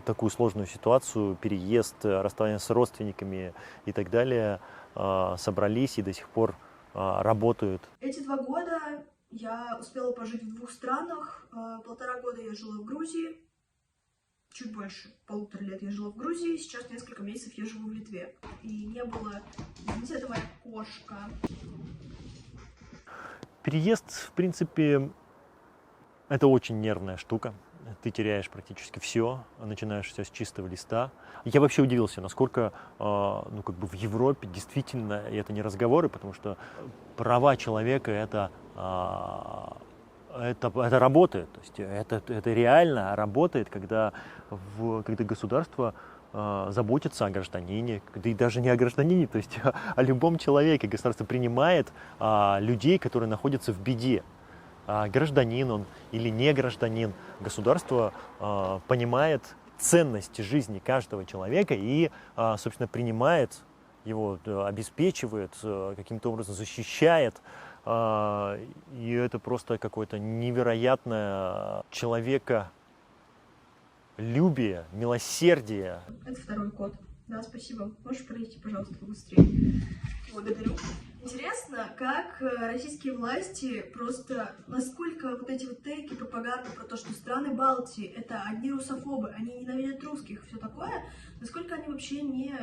Speaker 10: такую сложную ситуацию, переезд, расставание с родственниками и так далее, собрались и до сих пор работают.
Speaker 12: Эти 2 года я успела пожить в 2 странах. 1,5 года я жила в Грузии, чуть больше 1,5 лет я жила в Грузии, сейчас несколько месяцев я живу в Литве. И не было... Извините, это моя кошка.
Speaker 10: Переезд, в принципе, это очень нервная штука. Ты теряешь практически все, начинаешь все с чистого листа. Я вообще удивился, насколько в Европе действительно, и это не разговоры, потому что права человека это работает. То есть это реально работает, когда государство заботится о гражданине, да и даже не о гражданине, то есть о любом человеке. Государство принимает людей, которые находятся в беде. Гражданин он или не гражданин, государство понимает ценность жизни каждого человека и, собственно, принимает его, обеспечивает, каким-то образом защищает. И это просто какое-то невероятное человеколюбие, милосердие.
Speaker 12: Это 2-й код. Да, спасибо. Можешь пройти, пожалуйста, побыстрее. Благодарю. Интересно, как российские власти просто, насколько вот эти вот тейки, пропаганда про то, что страны Балтии это одни русофобы, они ненавидят русских, все такое, насколько они вообще не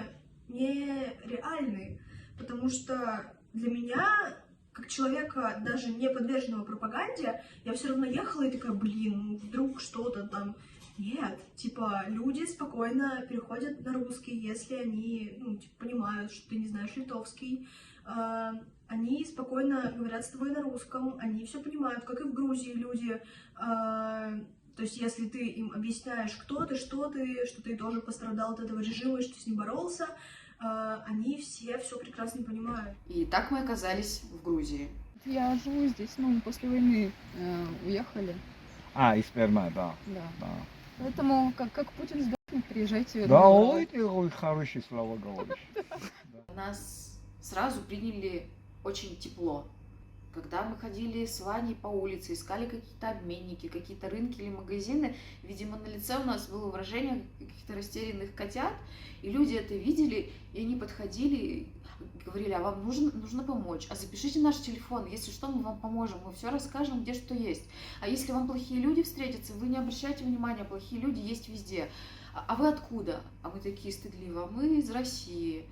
Speaker 12: реальны. Потому что для меня, как человека, даже не подверженного пропаганде, я все равно ехала и такая: блин, вдруг что-то там. Нет, типа, люди спокойно переходят на русский, если они, понимают, что ты не знаешь литовский. Они спокойно говорят с тобой на русском, они все понимают, как и в Грузии люди. То есть, если ты им объясняешь, кто ты, что ты тоже пострадал от этого режима, что с ним боролся, они все прекрасно понимают.
Speaker 8: И так мы оказались в Грузии.
Speaker 14: Я живу здесь, после войны уехали.
Speaker 15: Из Перми, да.
Speaker 14: Да. Поэтому, как Путин сдохнет, приезжайте.
Speaker 15: Да, ой, хороший, слава говоришь.
Speaker 8: Нас сразу приняли очень тепло. Когда мы ходили с Ваней по улице, искали какие-то обменники, какие-то рынки или магазины, видимо, на лице у нас было выражение каких-то растерянных котят, и люди это видели, и они подходили и говорили: а вам нужно помочь, а запишите наш телефон, если что, мы вам поможем, мы все расскажем, где что есть. А если вам плохие люди встретятся, вы не обращайте внимания, плохие люди есть везде. А вы откуда? А мы такие стыдливо: мы из России.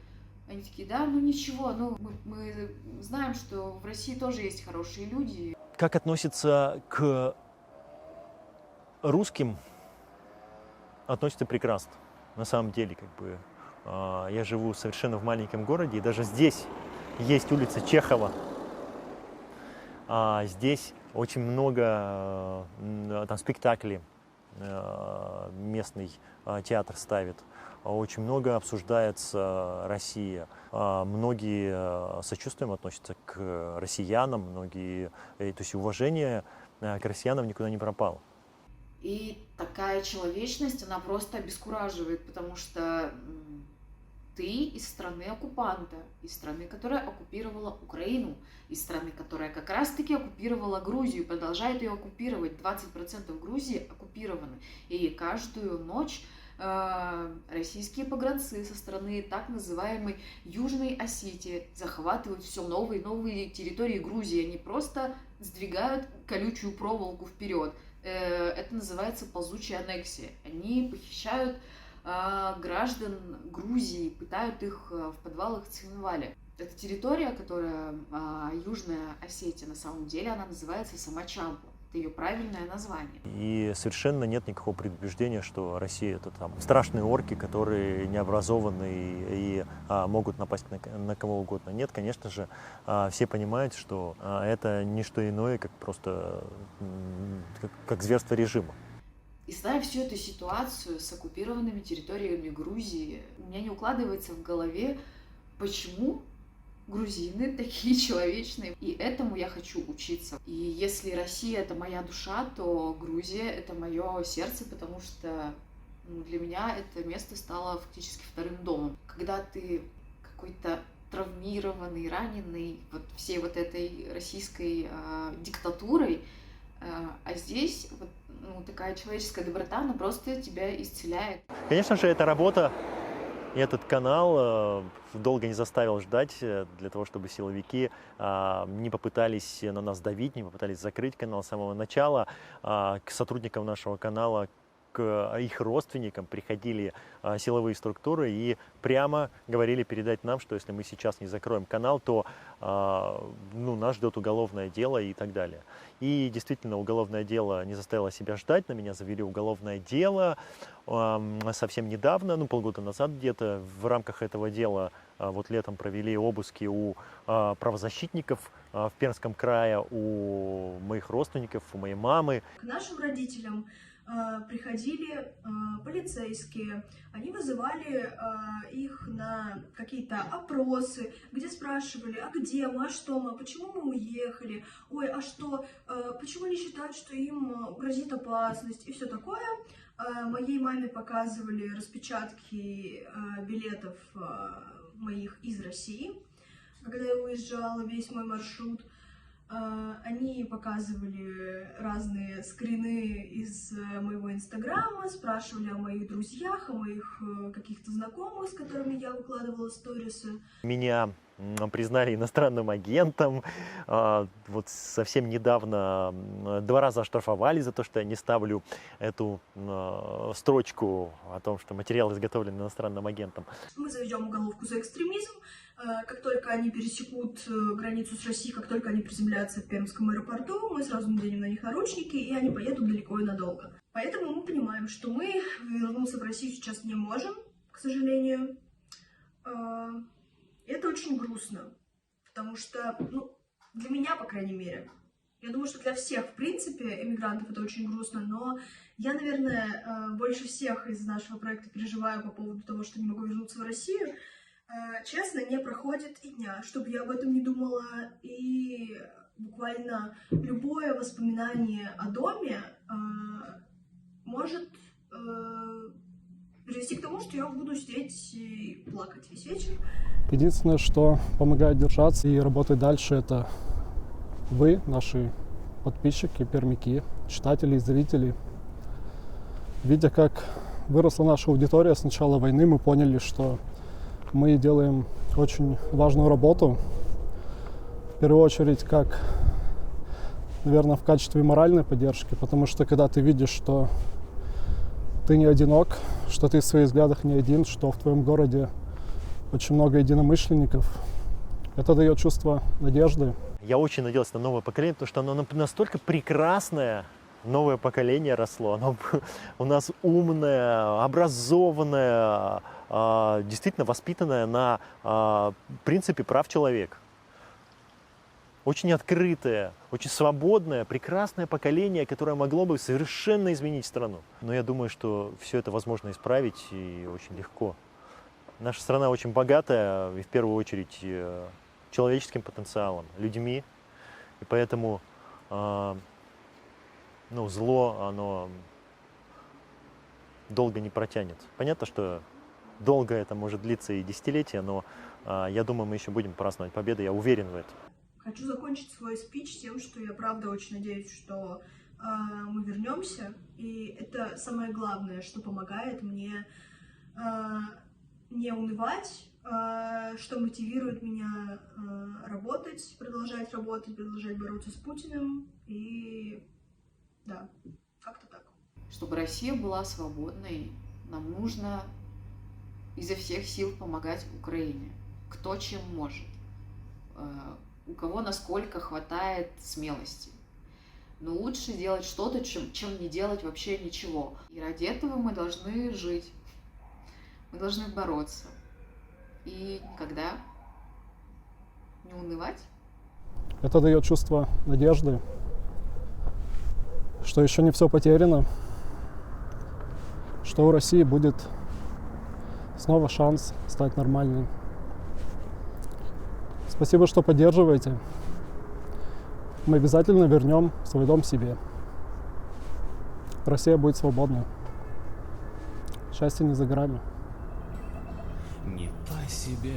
Speaker 8: Они такие: да, ну ничего, ну мы знаем, что в России тоже есть хорошие люди.
Speaker 10: Как относится к русским? Относится прекрасно. На самом деле, я живу совершенно в маленьком городе, и даже здесь есть улица Чехова. Здесь очень много там спектаклей местный театр ставит. Очень много обсуждается Россия. Многие с сочувствием относятся к россиянам, многие, то есть уважение к россиянам никуда не пропало.
Speaker 8: И такая человечность, она просто обескураживает, потому что ты из страны оккупанта, из страны, которая оккупировала Украину, из страны, которая как раз-таки оккупировала Грузию, продолжает ее оккупировать. 20% Грузии оккупированы. И каждую ночь российские погранцы со стороны так называемой Южной Осетии захватывают все новые и новые территории Грузии. Они просто сдвигают колючую проволоку вперед. Это называется ползучая аннексия. Они похищают граждан Грузии, пытают их в подвалах Цхинвали. Эта территория, которая Южная Осетия, на самом деле она называется Самачампла. Это ее правильное название.
Speaker 10: И совершенно нет никакого предубеждения, что Россия — это там страшные орки, которые необразованные и могут напасть на кого угодно. Нет, конечно же, все понимают, что это не что иное, как просто как зверство режима.
Speaker 8: И зная всю эту ситуацию с оккупированными территориями Грузии, у меня не укладывается в голове, почему грузины такие человечные. И этому я хочу учиться. И если Россия — это моя душа, то Грузия — это мое сердце, потому что для меня это место стало фактически вторым домом. Когда ты какой-то травмированный, раненый всей этой российской диктатурой, а здесь такая человеческая доброта, она просто тебя исцеляет.
Speaker 10: Конечно же, эта работа и этот канал долго не заставил ждать для того, чтобы силовики не попытались на нас давить, не попытались закрыть канал с самого начала. К сотрудникам нашего канала, к их родственникам приходили силовые структуры и прямо говорили передать нам, что если мы сейчас не закроем канал, то нас ждет уголовное дело и так далее. И действительно, уголовное дело не заставило себя ждать. На меня завели уголовное дело совсем недавно, полгода назад где-то. В рамках этого дела летом провели обыски у правозащитников в Пермском крае, у моих родственников, у моей мамы.
Speaker 12: К нашим родителям приходили полицейские, они вызывали их на какие-то опросы, где спрашивали: а где мы, а что мы, почему мы уехали, ой, а что, почему они считают, что им грозит опасность и все такое. Моей маме показывали распечатки билетов моих из России, когда я уезжала, весь мой маршрут. Они показывали разные скрины из моего инстаграма, спрашивали о моих друзьях, о моих каких-то знакомых, с которыми я выкладывала сторисы.
Speaker 10: Меня признали иностранным агентом. Совсем недавно 2 раза оштрафовали за то, что я не ставлю эту строчку о том, что материал изготовлен иностранным агентом.
Speaker 12: Мы заведем уголовку за экстремизм. Как только они пересекут границу с Россией, как только они приземлятся в Пермском аэропорту, мы сразу наденем на них наручники, и они поедут далеко и надолго. Поэтому мы понимаем, что мы вернуться в Россию сейчас не можем, к сожалению. Это очень грустно, потому что, для меня, по крайней мере, я думаю, что для всех, в принципе, эмигрантов это очень грустно, но я, наверное, больше всех из нашего проекта переживаю по поводу того, что не могу вернуться в Россию. Честно, не проходит и дня, чтобы я об этом не думала, и буквально любое воспоминание о доме может привести к тому, что я буду сидеть и плакать весь вечер.
Speaker 11: Единственное, что помогает держаться и работать дальше, это вы, наши подписчики, пермяки, читатели и зрители. Видя, как выросла наша аудитория с начала войны, мы поняли, что мы делаем очень важную работу. В первую очередь, как, наверное, в качестве моральной поддержки, потому что когда ты видишь, что ты не одинок, что ты в своих взглядах не один, что в твоем городе очень много единомышленников, это дает чувство надежды.
Speaker 10: Я очень надеялся на новое поколение, потому что оно настолько прекрасное, новое поколение росло. Оно у нас умное, образованное, действительно воспитанное на принципе прав человека. Очень открытое, очень свободное, прекрасное поколение, которое могло бы совершенно изменить страну. Но я думаю, что все это возможно исправить и очень легко. Наша страна очень богатая, и в первую очередь человеческим потенциалом, людьми. И поэтому зло, оно долго не протянет. Понятно, что долго это может длиться и десятилетия, но я думаю, мы еще будем праздновать победу, я уверен в этом.
Speaker 12: Хочу закончить свой спич тем, что я правда очень надеюсь, что мы вернемся. И это самое главное, что помогает мне не унывать, что мотивирует меня работать, продолжать бороться с Путиным. И да, как-то так.
Speaker 8: Чтобы Россия была свободной, нам нужно изо всех сил помогать Украине. Кто чем может. У кого насколько хватает смелости. Но лучше делать что-то, чем не делать вообще ничего. И ради этого мы должны жить. Мы должны бороться. И никогда не унывать.
Speaker 11: Это дает чувство надежды, что еще не все потеряно, что у России будет снова шанс стать нормальной. Спасибо, что поддерживаете. Мы обязательно вернем свой дом себе. Россия будет свободна. Счастье не за горами.
Speaker 7: Не по себе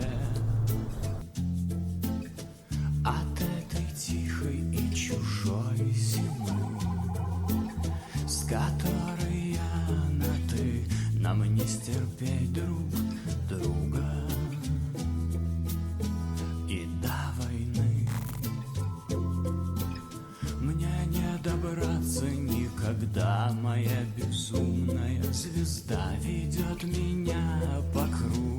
Speaker 7: от этой тихой и чужой зимы, с которой я на ты, нам не стерпеть друг друга. И до войны мне не добраться никогда, моя безумная звезда ведет меня по кругу.